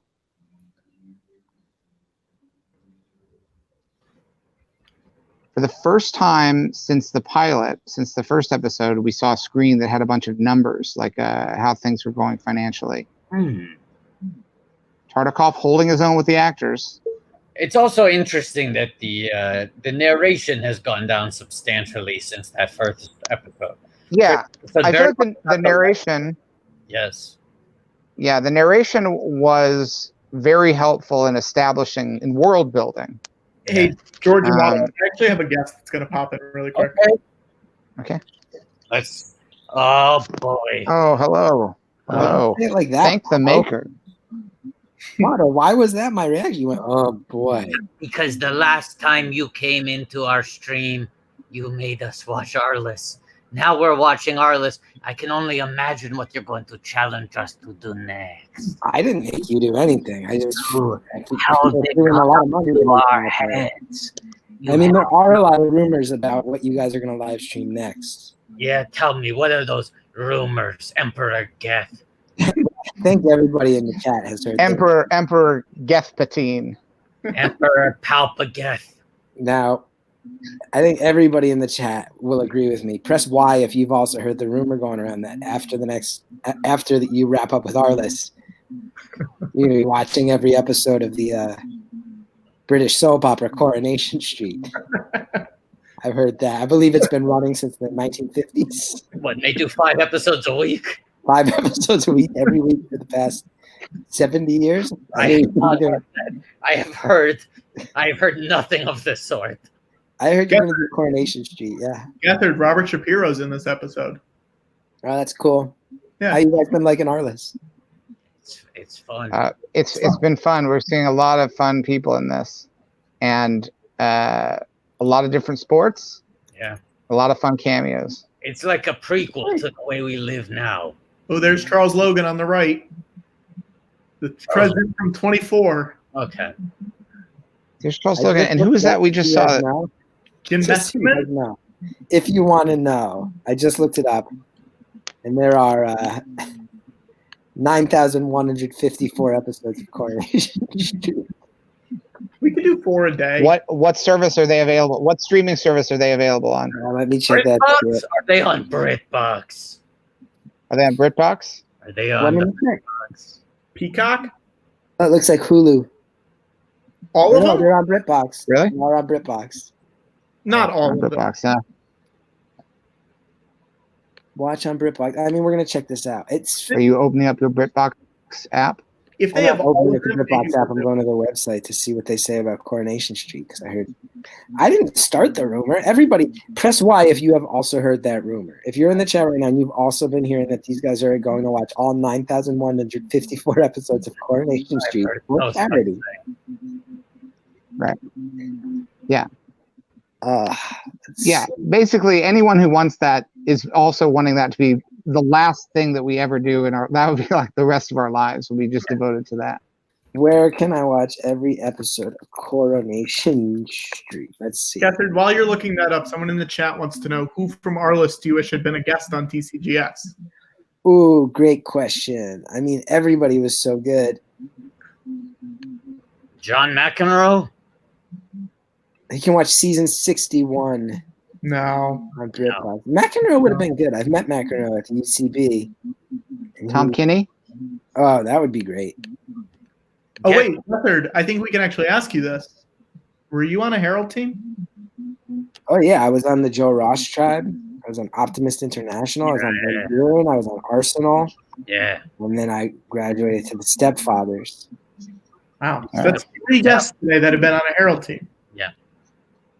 Speaker 5: For the first time since the pilot, since the first episode, we saw a screen that had a bunch of numbers, like how things were going financially. Tartikoff holding his own with the actors.
Speaker 4: It's also interesting that the narration has gone down substantially since that first episode.
Speaker 5: Yeah,
Speaker 4: So
Speaker 5: I
Speaker 4: very
Speaker 5: feel like the narration.
Speaker 4: Yes.
Speaker 5: Yeah, the narration was very helpful in establishing, in world building.
Speaker 3: Hey, George and Waddle,
Speaker 5: Um,
Speaker 3: I actually have a guest that's going to pop in really quick.
Speaker 5: Okay.
Speaker 4: Let's. Oh boy.
Speaker 5: Oh, hello. Hello.
Speaker 8: Say it like that.
Speaker 5: Thank the maker.
Speaker 8: Waddle, why was that my reaction? You went, oh boy.
Speaker 4: Because the last time you came into our stream, you made us watch Arles. Now we're watching Arles. I can only imagine what you're going to challenge us to do next.
Speaker 8: I didn't make you do anything. I just
Speaker 4: Ooh,
Speaker 8: I keep
Speaker 4: how
Speaker 8: people
Speaker 4: they
Speaker 8: doing a lot of money
Speaker 4: to
Speaker 8: to
Speaker 4: our
Speaker 8: make
Speaker 4: heads.
Speaker 8: I mean, there are a lot of rumors about what you guys are going to live stream next.
Speaker 4: Yeah, tell me, what are those rumors, Emperor Geth?
Speaker 8: I think everybody in the chat has heard that.
Speaker 5: Emperor Gethpatine.
Speaker 4: Emperor Palpageth.
Speaker 8: Now, I think everybody in the chat will agree with me. Press Y if you've also heard the rumor going around that after that you wrap up with Arles, you're gonna be watching every episode of the British soap opera Coronation Street. I've heard that. I believe it's been running since the 1950s.
Speaker 4: What, they do 5 episodes a week?
Speaker 8: 5 episodes a week, every week for the past 70 years.
Speaker 4: I have heard nothing of this sort.
Speaker 8: I heard you're going to do Coronation Street. Yeah.
Speaker 3: Gethard, Robert Shapiro's in this episode.
Speaker 8: Oh, that's cool.
Speaker 3: Yeah.
Speaker 8: How you guys been liking Arles?
Speaker 4: It's fun.
Speaker 5: It's been fun. We're seeing a lot of fun people in this, and a lot of different sports.
Speaker 4: Yeah.
Speaker 5: A lot of fun cameos.
Speaker 4: It's like a prequel to the way we live now.
Speaker 3: Oh, there's Charles Logan on the right. The president from 24.
Speaker 4: Okay.
Speaker 5: There's Charles Logan. And who was that we just saw?
Speaker 3: Jim
Speaker 8: Just so you guys
Speaker 3: Bestman?
Speaker 8: know. If you want to know, I just looked it up, and there are 9,154 episodes of Coronation Street.
Speaker 3: We could do 4 a day.
Speaker 5: What service are they available? What streaming service are they available on?
Speaker 8: Let me check that.
Speaker 4: BritBox? Are they on BritBox?
Speaker 5: Are they on BritBox?
Speaker 4: Are they
Speaker 8: Let
Speaker 4: on
Speaker 8: me
Speaker 4: the
Speaker 8: check.
Speaker 4: BritBox?
Speaker 3: Peacock?
Speaker 8: Oh, it looks like Hulu.
Speaker 3: All of
Speaker 8: No,
Speaker 3: them?
Speaker 8: they're on BritBox.
Speaker 5: Really?
Speaker 8: They're on BritBox.
Speaker 3: Not all
Speaker 5: On
Speaker 3: of them.
Speaker 5: BritBox, yeah.
Speaker 8: Watch on BritBox. I mean, we're gonna check this out. It's
Speaker 5: Are you opening up your BritBox app?
Speaker 3: if they
Speaker 8: I'm
Speaker 3: have
Speaker 8: not
Speaker 3: all
Speaker 8: opening
Speaker 3: of
Speaker 8: the
Speaker 3: them,
Speaker 8: Gripbox app. I'm going to their website to see what they say about Coronation Street because I didn't start the rumor. Everybody, press Y if you have also heard that rumor. If you're in the chat right now and you've also been hearing that these guys are going to watch all 9,154 episodes of Coronation Street for charity.
Speaker 5: Right. Yeah.
Speaker 8: Yeah.
Speaker 5: Basically, anyone who wants that is also wanting that to be the last thing that we ever do in our. That would be like the rest of our lives will be just devoted to that.
Speaker 8: Where can I watch every episode of Coronation Street? Let's see.
Speaker 3: Gethard, while you're looking that up, someone in the chat wants to know who from Arles do you wish had been a guest on TCGS?
Speaker 8: Ooh, great question. I mean, everybody was so good.
Speaker 4: John McEnroe?
Speaker 8: You can watch season 61
Speaker 3: No.
Speaker 8: on Gripbox. McEnroe would have been good. I've met McEnroe at the UCB.
Speaker 5: Tom Kinney?
Speaker 8: Oh, that would be great.
Speaker 3: Oh, wait, Gethard, I think we can actually ask you this. Were you on a Herald team?
Speaker 8: Oh, yeah. I was on the Joe Ross Tribe. I was on Optimist International. I was on Van Buren. I was on Arsenal.
Speaker 4: Yeah.
Speaker 8: And then I graduated to the Stepfathers.
Speaker 3: Wow. So that's 3 guests today that have been on a Herald team.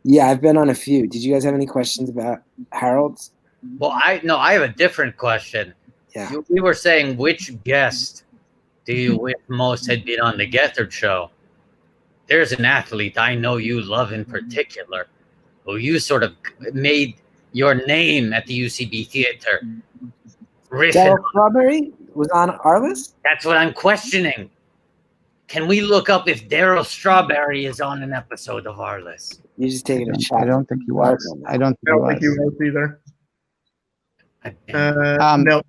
Speaker 8: Yeah, I've been on a few. Did you guys have any questions about Harold's?
Speaker 4: Well, I have a different question.
Speaker 8: Yeah.
Speaker 4: We were saying which guest do you wish most had been on the Gethard show? There's an athlete I know you love in particular, who you sort of made your name at the UCB theater. Griffin.
Speaker 8: Daryl Strawberry was on Arles?
Speaker 4: That's what I'm questioning. Can we look up if Daryl Strawberry is on an episode of Arles?
Speaker 8: You're just taking a shot.
Speaker 5: I don't think he was. I don't
Speaker 3: I don't think
Speaker 5: think
Speaker 3: he was either.
Speaker 5: Um,
Speaker 3: No.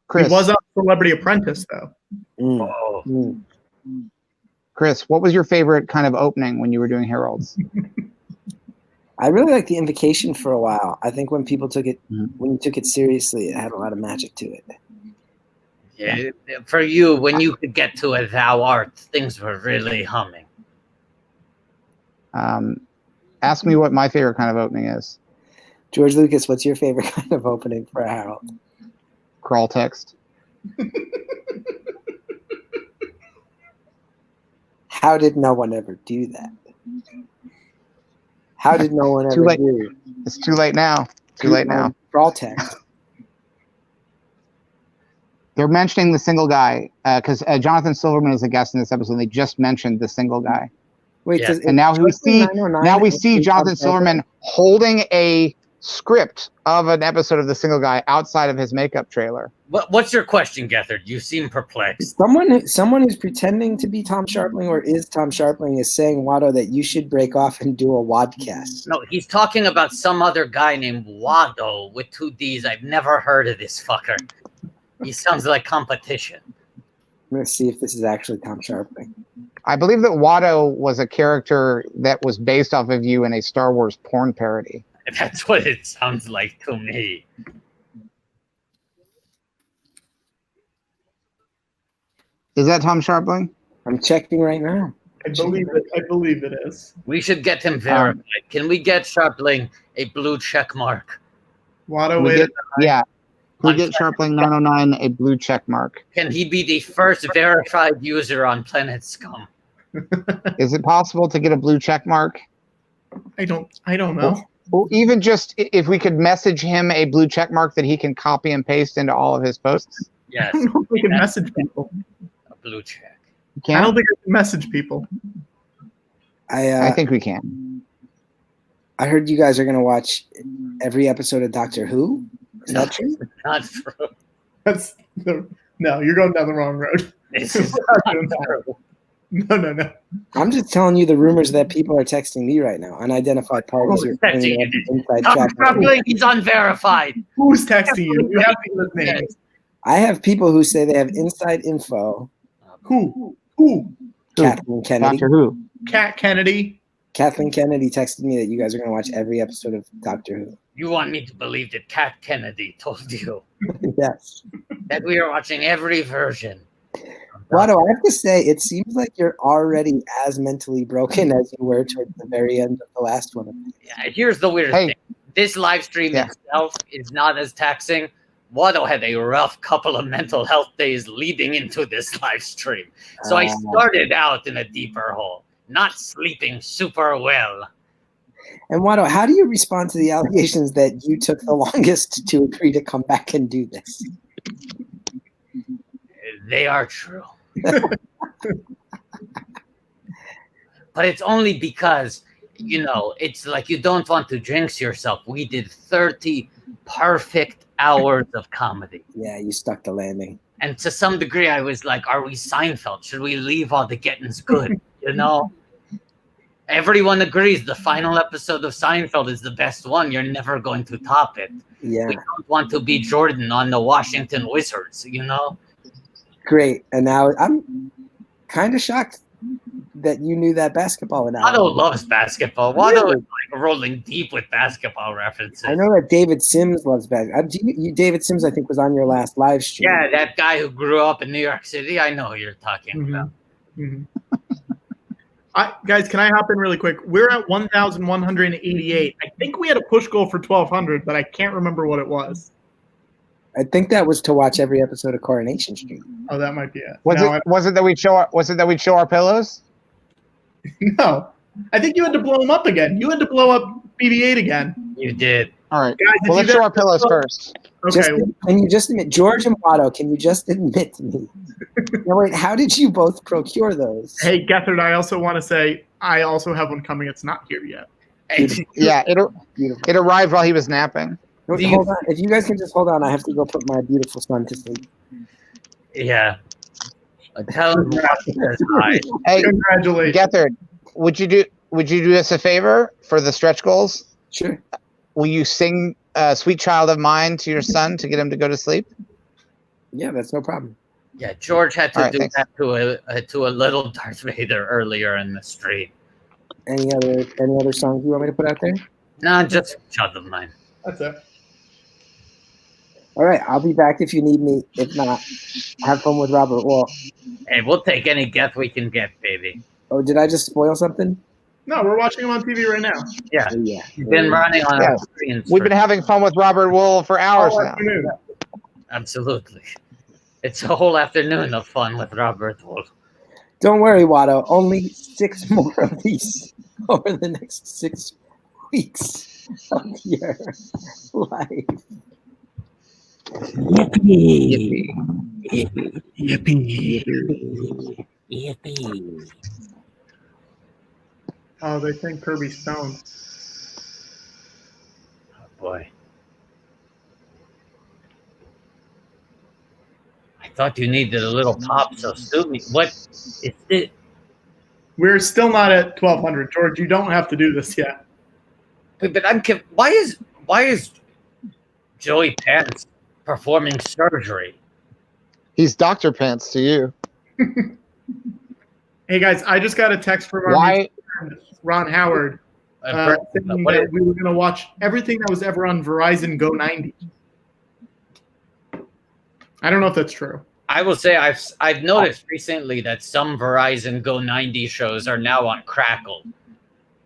Speaker 5: Chris,
Speaker 3: He was on Celebrity Apprentice, though.
Speaker 4: Oh,
Speaker 5: Chris, what was your favorite kind of opening when you were doing Heralds?
Speaker 8: I really liked the invocation for a while. I think when people took it, when you took it seriously, it had a lot of magic to it.
Speaker 4: yeah. For you, when you could get to a thou art, things were really humming.
Speaker 5: Ask me what my favorite kind of opening is.
Speaker 8: George Lucas, what's your favorite kind of opening for a Harold?
Speaker 5: Crawl text.
Speaker 8: How did no one ever do that? How did no one
Speaker 5: Too
Speaker 8: ever
Speaker 5: late.
Speaker 8: do?
Speaker 5: It's too late now. Too late now.
Speaker 8: Crawl text.
Speaker 5: They're mentioning the single guy because Jonathan Silverman is a guest in this episode. And they just mentioned the single guy.
Speaker 8: Wait,
Speaker 4: Yeah.
Speaker 5: And now we see Jonathan Silverman holding a script of an episode of the single guy outside of his makeup trailer.
Speaker 4: What's your question, Gethard? You seem perplexed.
Speaker 8: Someone who's pretending to be Tom Sharpling or is Tom Sharpling is saying, Watto, that you should break off and do a wadcast.
Speaker 4: No, he's talking about some other guy named WATTO with 2 Ds. I've never heard of this fucker. He sounds like competition.
Speaker 8: I'm going to see if this is actually Tom Sharpling.
Speaker 5: I believe that Watto was a character that was based off of you in a Star Wars porn parody.
Speaker 4: That's what it sounds like to me.
Speaker 5: Is that Tom Sharpling?
Speaker 8: I'm checking right now.
Speaker 3: I believe it is.
Speaker 4: We should get him verified. Can we get Sharpling a blue check mark?
Speaker 3: Watto
Speaker 5: We
Speaker 3: waited.
Speaker 5: get Sharpling 909 a blue check mark.
Speaker 4: Can he be the first verified user on Planet Scum?
Speaker 5: Is it possible to get a blue check mark?
Speaker 3: I don't know.
Speaker 5: Well, even just if we could message him a blue check mark that he can copy and paste into all of his posts.
Speaker 4: Yes.
Speaker 3: I don't know if we can message people.
Speaker 4: A blue check.
Speaker 5: You
Speaker 3: I don't
Speaker 5: can?
Speaker 3: think I can message people.
Speaker 5: I think we can.
Speaker 8: I heard you guys are going to watch every episode of Doctor Who. Is that true?
Speaker 4: Not true.
Speaker 3: No, you're going down the wrong road.
Speaker 4: This is not true.
Speaker 3: No.
Speaker 8: I'm just telling you the rumors that people are texting me right now. Unidentified parties
Speaker 4: Who's
Speaker 8: are bringing
Speaker 4: texting
Speaker 8: up
Speaker 4: you?
Speaker 8: inside
Speaker 4: Tom
Speaker 8: track.
Speaker 4: Sharpling, he's unverified.
Speaker 3: Who's texting you? You have to give us names.
Speaker 8: I have people who say they have inside info.
Speaker 3: Who?
Speaker 8: Kathleen Kennedy.
Speaker 5: Doctor Who.
Speaker 3: Kat Kennedy.
Speaker 8: Kathleen Kennedy texted me that you guys are going to watch every episode of Doctor Who.
Speaker 4: You want me to believe that Kat Kennedy told you
Speaker 8: Yes.
Speaker 4: that we are watching every version?
Speaker 8: Watto, I have to say, it seems like you're already as mentally broken as you were towards the very end of the last one.
Speaker 4: Yeah, here's the weird
Speaker 5: Hey.
Speaker 4: thing. This live stream
Speaker 5: Yeah.
Speaker 4: itself is not as taxing, Watto had a rough couple of mental health days leading into this live stream. So I started out in a deeper hole, not sleeping super well.
Speaker 8: And Watto, how do you respond to the allegations that you took the longest to agree to come back and do this?
Speaker 4: They are true. But it's only because, you know, it's like you don't want to jinx yourself. We did 30 perfect hours of comedy.
Speaker 8: Yeah, you stuck the landing.
Speaker 4: And to some degree, I was like, are we Seinfeld? Should we leave all the gettings good? You know? Everyone agrees the final episode of Seinfeld is the best one. You're never going to top it.
Speaker 8: Yeah.
Speaker 4: We don't want to be Jordan on the Washington Wizards, you know?
Speaker 8: Great. And now I'm kind of shocked that you knew that basketball analogy.
Speaker 4: Watto loves basketball. Watto is like rolling deep with basketball references.
Speaker 8: I know that David Sims loves basketball. David Sims, I think, was on your last live stream.
Speaker 4: Yeah, that guy who grew up in New York City. I know who you're talking about.
Speaker 3: Mm-hmm. Guys, can I hop in really quick? We're at 1,188. I think we had a push goal for 1,200, but I can't remember what it was.
Speaker 8: I think that was to watch every episode of Coronation Street.
Speaker 3: Oh, that might be it.
Speaker 5: Was it that we'd show our pillows?
Speaker 3: No, I think you had to blow them up again. You had to blow up BB-8 again.
Speaker 4: You did.
Speaker 5: All right.
Speaker 3: Guys,
Speaker 5: Well, let's show our pillows first.
Speaker 3: Okay.
Speaker 8: Can you just admit, George and Watto, can you just admit to me? Now, wait, how did you both procure those?
Speaker 3: Hey, Gethard, I also want to say I also have one coming. It's not here yet.
Speaker 5: Yeah, it arrived while he was napping.
Speaker 8: Hold on. If you guys can just hold on, I have to go put my beautiful son to sleep.
Speaker 4: Yeah. Tell him hi.
Speaker 5: Hey,
Speaker 3: Congratulations.
Speaker 5: Gethard, would you do us a favor for the stretch goals?
Speaker 8: Sure.
Speaker 5: Will you sing "Sweet Child of Mine" to your son to get him to go to sleep?
Speaker 8: Yeah, that's no problem.
Speaker 4: Yeah, George had to do
Speaker 5: thanks.
Speaker 4: that to a little Darth Vader earlier in the street.
Speaker 8: Any other songs you want me to put out there?
Speaker 4: No, just Child of Mine.
Speaker 3: That's it.
Speaker 8: All right, I'll be back if you need me. If not, have fun with Robert Wall.
Speaker 4: Hey, we'll take any Geth we can get, baby.
Speaker 8: Oh, did I just spoil something?
Speaker 3: No, we're watching him on TV right now.
Speaker 4: Yeah.
Speaker 8: Oh, yeah.
Speaker 4: You've been running on our screens.
Speaker 5: We've been having fun with Robert Wool for hours
Speaker 3: All
Speaker 5: now.
Speaker 3: afternoon.
Speaker 4: Absolutely. It's a whole afternoon of fun with Robert Wolf.
Speaker 8: Don't worry, Watto. Only 6 more of these over the next 6 weeks of your life.
Speaker 6: Yippee.
Speaker 3: Yippee.
Speaker 6: Yippee.
Speaker 3: Oh, they think Kirby's stoned.
Speaker 4: Oh, boy. I thought you needed a little pop, so sue me. What is it?
Speaker 3: We're still not at 1,200. George, you don't have to do this yet.
Speaker 4: But I'm why is Joey Pants performing surgery?
Speaker 5: He's Dr. Pants to you.
Speaker 3: Hey, guys, I just got a text from our mutual friend, Ron Howard, saying that we were going to watch everything that was ever on Verizon Go 90. I don't know if that's true.
Speaker 4: I will say I've noticed recently that some Verizon Go 90 shows are now on Crackle,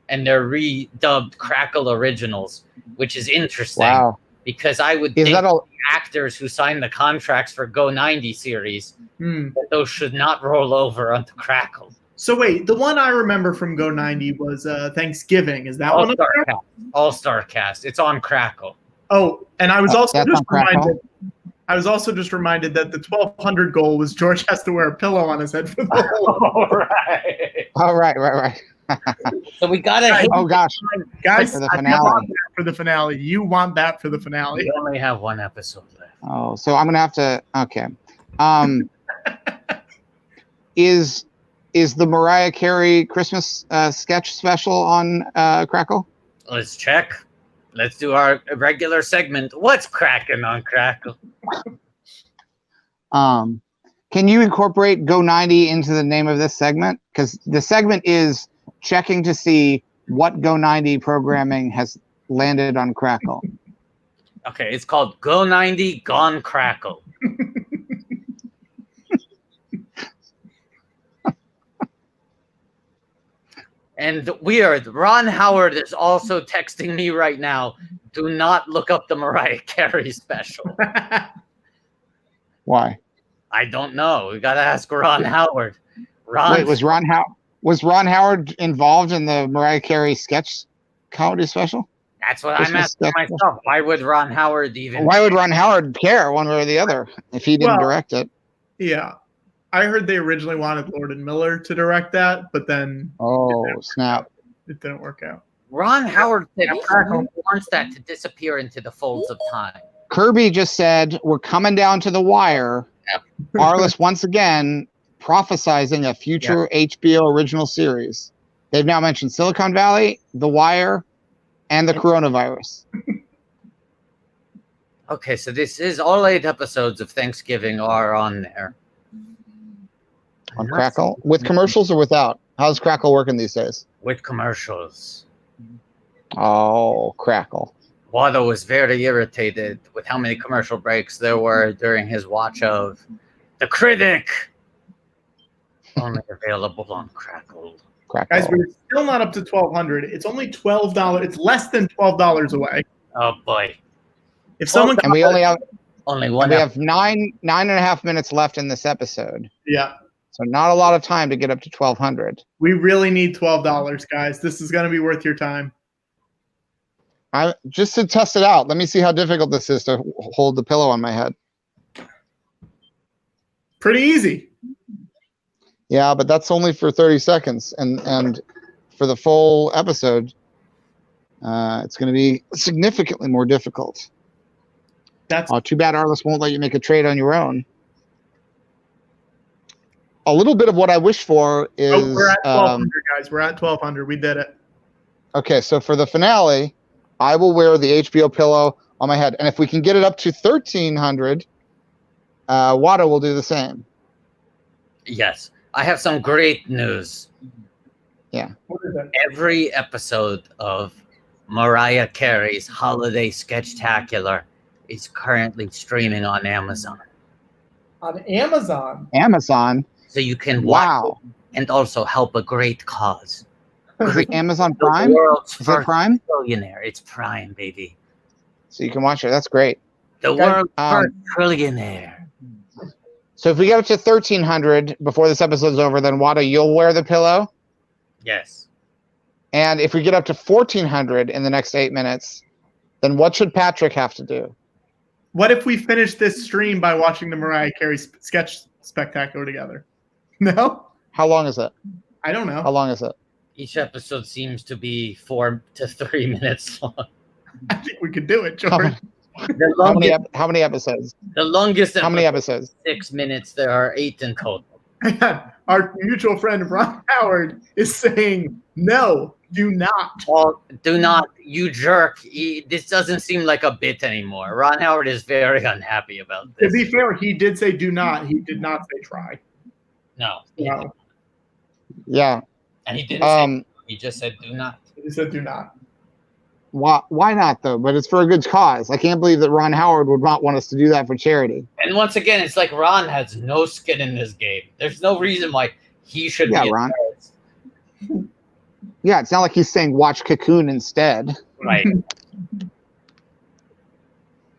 Speaker 4: and they're redubbed Crackle Originals, which is interesting.
Speaker 5: Wow.
Speaker 4: Because I would think the actors who signed the contracts for Go 90 series, that those should not roll over onto Crackle.
Speaker 3: So wait, the one I remember from Go 90 was Thanksgiving. Is that one up there?
Speaker 4: All-Star Cast. It's on Crackle.
Speaker 3: Oh, and I was also
Speaker 5: that's
Speaker 3: just
Speaker 5: on Crackle?
Speaker 3: reminded. I was also just reminded that the 1,200 goal was George has to wear a pillow on his head for the whole.
Speaker 4: All right.
Speaker 5: Right.
Speaker 4: So we gotta.
Speaker 5: Oh gosh,
Speaker 3: guys!
Speaker 5: For the
Speaker 3: I
Speaker 5: finale.
Speaker 3: want that for the finale. You want that for the finale?
Speaker 4: We only have one episode left.
Speaker 5: Oh, so I'm gonna have to. Okay. Is the Mariah Carey Christmas sketch special on Crackle?
Speaker 4: Let's check. Let's do our regular segment. What's cracking on Crackle?
Speaker 5: Can you incorporate Go 90 into the name of this segment? Because the segment is checking to see what Go 90 programming has landed on Crackle.
Speaker 4: Okay, it's called Go 90 Gone Crackle. And Ron Howard is also texting me right now. Do not look up the Mariah Carey special.
Speaker 5: Why?
Speaker 4: I don't know. We gotta ask Ron Howard. Ron,
Speaker 5: Wait, was Ron Howard involved in the Mariah Carey sketch comedy special?
Speaker 4: that's what
Speaker 5: Christmas
Speaker 4: I'm asking
Speaker 5: special?
Speaker 4: myself. Why would Ron Howard even?
Speaker 5: Why would Ron Howard care one way or the other if he didn't
Speaker 3: Well,
Speaker 5: direct it?
Speaker 3: Yeah. I heard they originally wanted Lord and Miller to direct that, but then
Speaker 5: Oh, snap.
Speaker 3: it didn't work out.
Speaker 4: Ron Howard said he wants that to disappear into the folds of time.
Speaker 5: Kirby just said, we're coming down to the wire. Arles once again prophesizing a future HBO original series. They've now mentioned Silicon Valley, The Wire, and the coronavirus.
Speaker 4: Okay, so this is all 8 episodes of Thanksgiving are on there.
Speaker 5: On Crackle? With commercials or without? How's Crackle working these days?
Speaker 4: With commercials.
Speaker 5: Oh, Crackle.
Speaker 4: Watto was very irritated with how many commercial breaks there were during his watch of The Critic. Only available on Crackle.
Speaker 5: Crackle.
Speaker 3: Guys, we're still not up to 1,200. It's only $12. It's less than $12 away.
Speaker 4: Oh boy.
Speaker 3: If someone
Speaker 5: And we only have
Speaker 4: one.
Speaker 5: we have nine and a half minutes left in this episode.
Speaker 3: Yeah.
Speaker 5: So not a lot of time to get up to 1,200.
Speaker 3: We really need $12, guys. This is going to be worth your time.
Speaker 5: Just to test it out. Let me see how difficult this is to hold the pillow on my head.
Speaker 3: Pretty easy.
Speaker 5: Yeah, but that's only for 30 seconds. And for the full episode, it's going to be significantly more difficult.
Speaker 3: That's
Speaker 5: too bad Arles won't let you make a trade on your own. A little bit of what I wish for is...
Speaker 3: Oh, we're at 1,200, guys. We're at 1,200. We did it.
Speaker 5: Okay, so for the finale, I will wear the HBO pillow on my head. And if we can get it up to 1,300, Watto will do the same.
Speaker 4: Yes. I have some great news.
Speaker 5: Yeah.
Speaker 3: What is it?
Speaker 4: Every episode of Mariah Carey's Holiday Sketchtacular is currently streaming on Amazon.
Speaker 3: On Amazon.
Speaker 5: Amazon?
Speaker 4: So you can watch
Speaker 5: Wow.
Speaker 4: it and also help a great cause.
Speaker 5: Is it Amazon
Speaker 4: The
Speaker 5: Prime?
Speaker 4: world's
Speaker 5: Is it
Speaker 4: first
Speaker 5: Prime?
Speaker 4: trillionaire. It's Prime, baby.
Speaker 5: So you can watch it. That's great.
Speaker 4: The
Speaker 3: Guys,
Speaker 4: world's first trillionaire.
Speaker 5: So if we get up to 1,300 before this episode's over, then Watto, you'll wear the pillow.
Speaker 4: Yes.
Speaker 5: And if we get up to 1,400 in the next 8 minutes, then what should Patrick have to do?
Speaker 3: What if we finish this stream by watching the Mariah Carey sketch spectacular together? No?
Speaker 5: How long is it?
Speaker 3: I don't know.
Speaker 5: How long is it?
Speaker 4: Each episode seems to be 4 to 3 minutes long.
Speaker 3: I think we could do it,
Speaker 5: How
Speaker 3: George.
Speaker 5: how many episodes?
Speaker 4: The longest
Speaker 5: How many
Speaker 4: episode
Speaker 5: episodes?
Speaker 4: is 6 minutes. There are 8 in total.
Speaker 3: Our mutual friend Ron Howard is saying, no, do not.
Speaker 4: Well, do not, you jerk. This doesn't seem like a bit anymore. Ron Howard is very unhappy about
Speaker 3: To
Speaker 4: this.
Speaker 3: be fair, he did say do not. He did not say try.
Speaker 4: No.
Speaker 3: No,
Speaker 5: Yeah.
Speaker 4: And he didn't say,
Speaker 5: Um.
Speaker 4: he just said do not.
Speaker 3: he said do not.
Speaker 5: Why not though? But it's for a good cause. I can't believe that Ron Howard would not want us to do that for charity.
Speaker 4: And once again, it's like Ron has no skin in this game. There's no reason why he should
Speaker 5: Yeah,
Speaker 4: be
Speaker 5: Ron.
Speaker 4: embarrassed.
Speaker 5: Yeah, it's not like he's saying watch Cocoon instead.
Speaker 4: Right.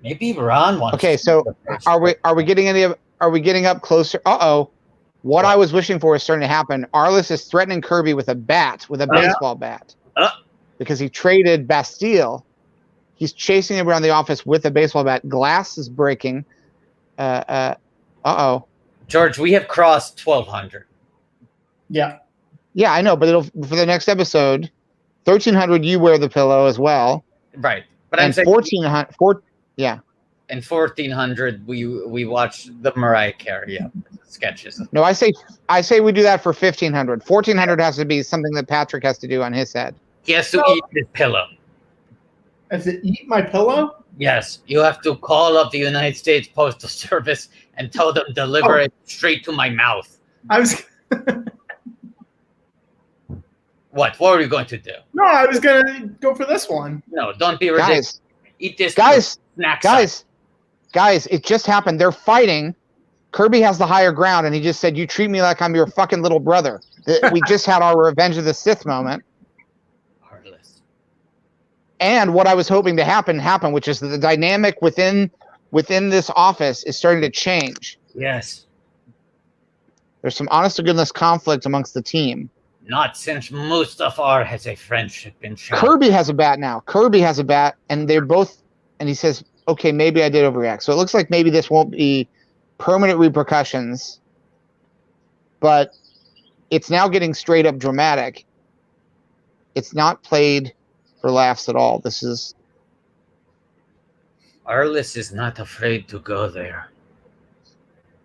Speaker 4: Maybe Ron wants
Speaker 5: Okay,
Speaker 4: to
Speaker 5: so
Speaker 4: be the first
Speaker 5: are we getting up closer? What I was wishing for is starting to happen. Arles is threatening Kirby with a bat, with a baseball bat. Because he traded Bastille. He's chasing him around the office with a baseball bat. Glass is breaking.
Speaker 4: George, we have crossed 1,200.
Speaker 3: Yeah.
Speaker 5: Yeah, I know, but it'll for the next episode, 1,300 you wear the pillow as well.
Speaker 4: Right. But I'm
Speaker 5: And
Speaker 4: saying
Speaker 5: 1,400 yeah.
Speaker 4: in 1,400 we watch the Mariah Carey sketches.
Speaker 5: No, I say we do that for 1,500. 1,400 has to be something that Patrick has to do on his head.
Speaker 4: He has to eat his pillow.
Speaker 3: Has it eat my pillow?
Speaker 4: Yes, you have to call up the United States Postal Service and tell them deliver it straight to my mouth.
Speaker 3: I was
Speaker 4: What are you going to do?
Speaker 3: no, I was gonna go for this one.
Speaker 4: No, don't be ridiculous. Eat this snack
Speaker 5: Guys, it just happened. They're fighting. Kirby has the higher ground, and he just said, "You treat me like I'm your fucking little brother." We just had our Revenge of the Sith moment.
Speaker 4: Arles.
Speaker 5: And what I was hoping to happen, which is that the dynamic within this office is starting to change.
Speaker 4: Yes.
Speaker 5: There's some honest to goodness conflict amongst the team.
Speaker 4: Not since Mustafar has a friendship been shown.
Speaker 5: Kirby has a bat now. Kirby has a bat, and they're both. And he says, "Okay, maybe I did overreact." So it looks like maybe this won't be permanent repercussions, but it's now getting straight up dramatic. It's not played for laughs at all. This is.
Speaker 4: Arles is not afraid to go there.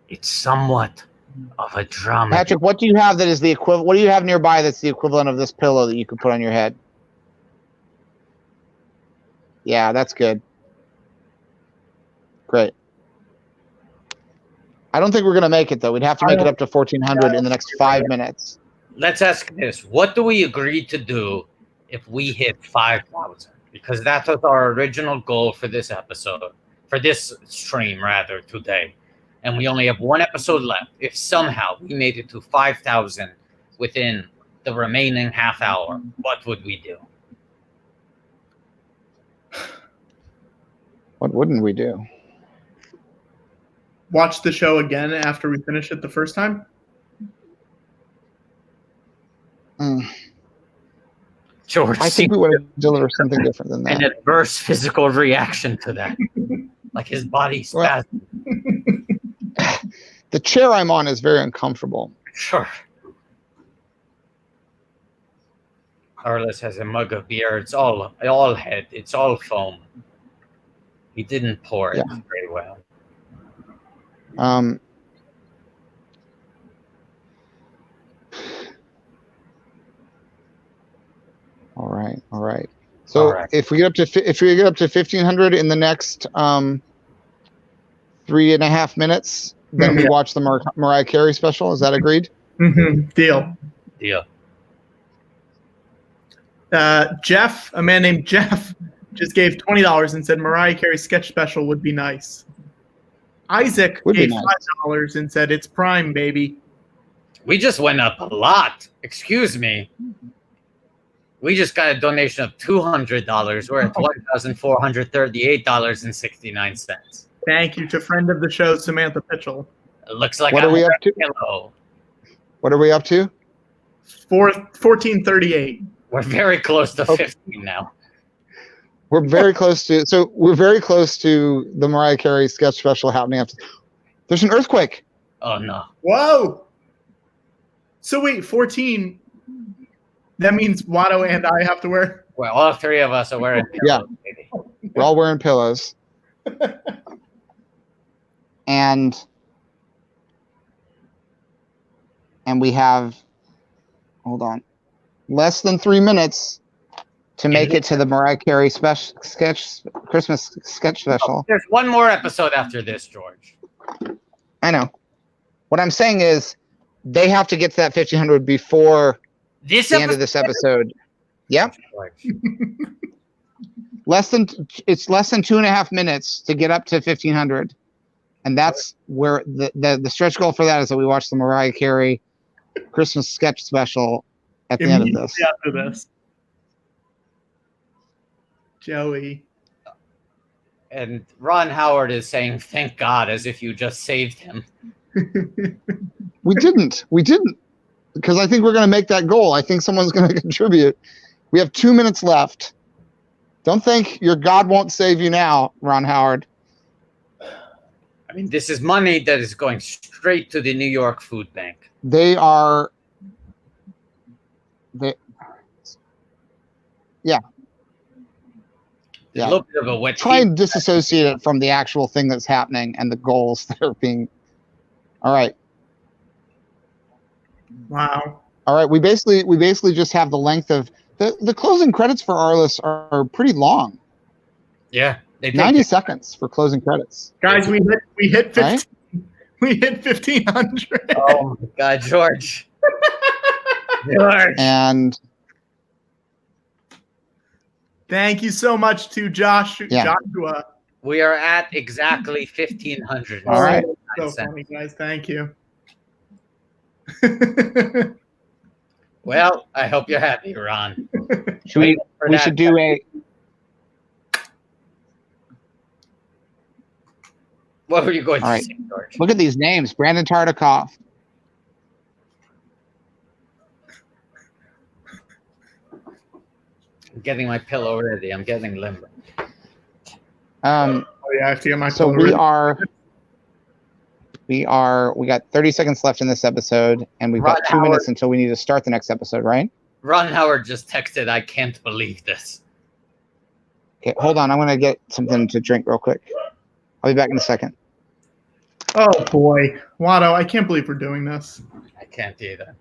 Speaker 4: It's somewhat of a drama.
Speaker 5: Patrick, what do you have that is the equivalent? What do you have nearby that's the equivalent of this pillow that you could put on your head? Yeah, that's good. Great. I don't think we're going to make it, though. We'd have to make it up to 1,400 in the next 5 minutes.
Speaker 4: Let's ask this. What do we agree to do if we hit 5,000? Because that was our original goal for this episode, for this stream, rather, today. And we only have one episode left. If somehow we made it to 5,000 within the remaining half hour, what would we do?
Speaker 5: What wouldn't we do?
Speaker 3: Watch the show again after we finish it the first time?
Speaker 4: George,
Speaker 5: I think we would have delivered something different than
Speaker 4: an
Speaker 5: that.
Speaker 4: adverse physical reaction to that. Like his body spasmed.
Speaker 5: The chair I'm on is very uncomfortable.
Speaker 4: Sure. Arles has a mug of beer. It's all head. It's all foam. He didn't pour it very well.
Speaker 5: All right. So if we get up to 1,500 in the next 3.5 minutes, then we watch the Mariah Carey special. Is that agreed?
Speaker 3: Mm-hmm. Deal. Jeff, a man named Jeff, just gave $20 and said Mariah Carey sketch special would be nice. Isaac gave $5 and said it's Prime, baby.
Speaker 4: We just went up a lot. Excuse me. We just got a donation of $200. We're at $1,438.69.
Speaker 3: Thank you to friend of the show, Samantha Pitchell.
Speaker 4: It looks like
Speaker 5: What are we up to?
Speaker 4: What are we up to?
Speaker 3: 1438.
Speaker 4: We're very close to 15 now.
Speaker 5: We're very close to. So we're very close to the Mariah Carey sketch special happening after. There's an earthquake.
Speaker 4: Oh no!
Speaker 3: Whoa! So wait, 14. That means Watto and I have to wear.
Speaker 4: Well, all three of us are wearing pillows, baby.
Speaker 5: We're all wearing pillows. And we have, hold on, less than 3 minutes to make it to the Mariah Carey Christmas sketch special.
Speaker 4: There's one more episode after this, George.
Speaker 5: I know. What I'm saying is they have to get to that 1,500 before the end of this episode. Yep. It's less than 2.5 minutes to get up to 1,500. And that's where the stretch goal for that is that we watch the Mariah Carey Christmas sketch special at the end of this.
Speaker 3: After this. Joey.
Speaker 4: And Ron Howard is saying, thank God, as if you just saved him.
Speaker 5: We didn't. Because I think we're going to make that goal. I think someone's going to contribute. We have 2 minutes left. Don't think your God won't save you now, Ron Howard.
Speaker 4: I mean, this is money that is going straight to the New York Food Bank.
Speaker 5: Yeah.
Speaker 4: A little bit of a wet
Speaker 5: Try and disassociate it from the actual thing that's happening and the goals that are being. All right.
Speaker 3: Wow.
Speaker 5: All right. We basically just have the length of the closing credits for Arles are pretty long.
Speaker 4: Yeah.
Speaker 5: 90 seconds for closing credits.
Speaker 3: Guys, we hit 15.
Speaker 5: Right?
Speaker 3: We hit 1,500.
Speaker 4: Oh my God, George. George.
Speaker 5: And
Speaker 3: thank you so much to Joshua.
Speaker 4: We are at exactly 1,500.
Speaker 5: All right.
Speaker 3: So funny, guys. Thank you.
Speaker 4: Well, I hope you're happy, Ron.
Speaker 5: we should do
Speaker 4: What were you going
Speaker 5: All
Speaker 4: to
Speaker 5: right.
Speaker 4: say, George?
Speaker 5: Look at these names. Brandon Tartikoff.
Speaker 4: I'm getting my pillow ready. I'm getting limber.
Speaker 3: Oh yeah, I have to get my.
Speaker 5: So
Speaker 3: pillow
Speaker 5: we got 30 seconds left in this episode, and we've got 2 minutes until we need to start the next episode, right?
Speaker 4: Ron Howard just texted, I can't believe this.
Speaker 5: Okay, hold on. I'm going to get something to drink real quick. I'll be back in a second.
Speaker 3: Oh boy, Watto! I can't believe we're doing this.
Speaker 4: I can't either.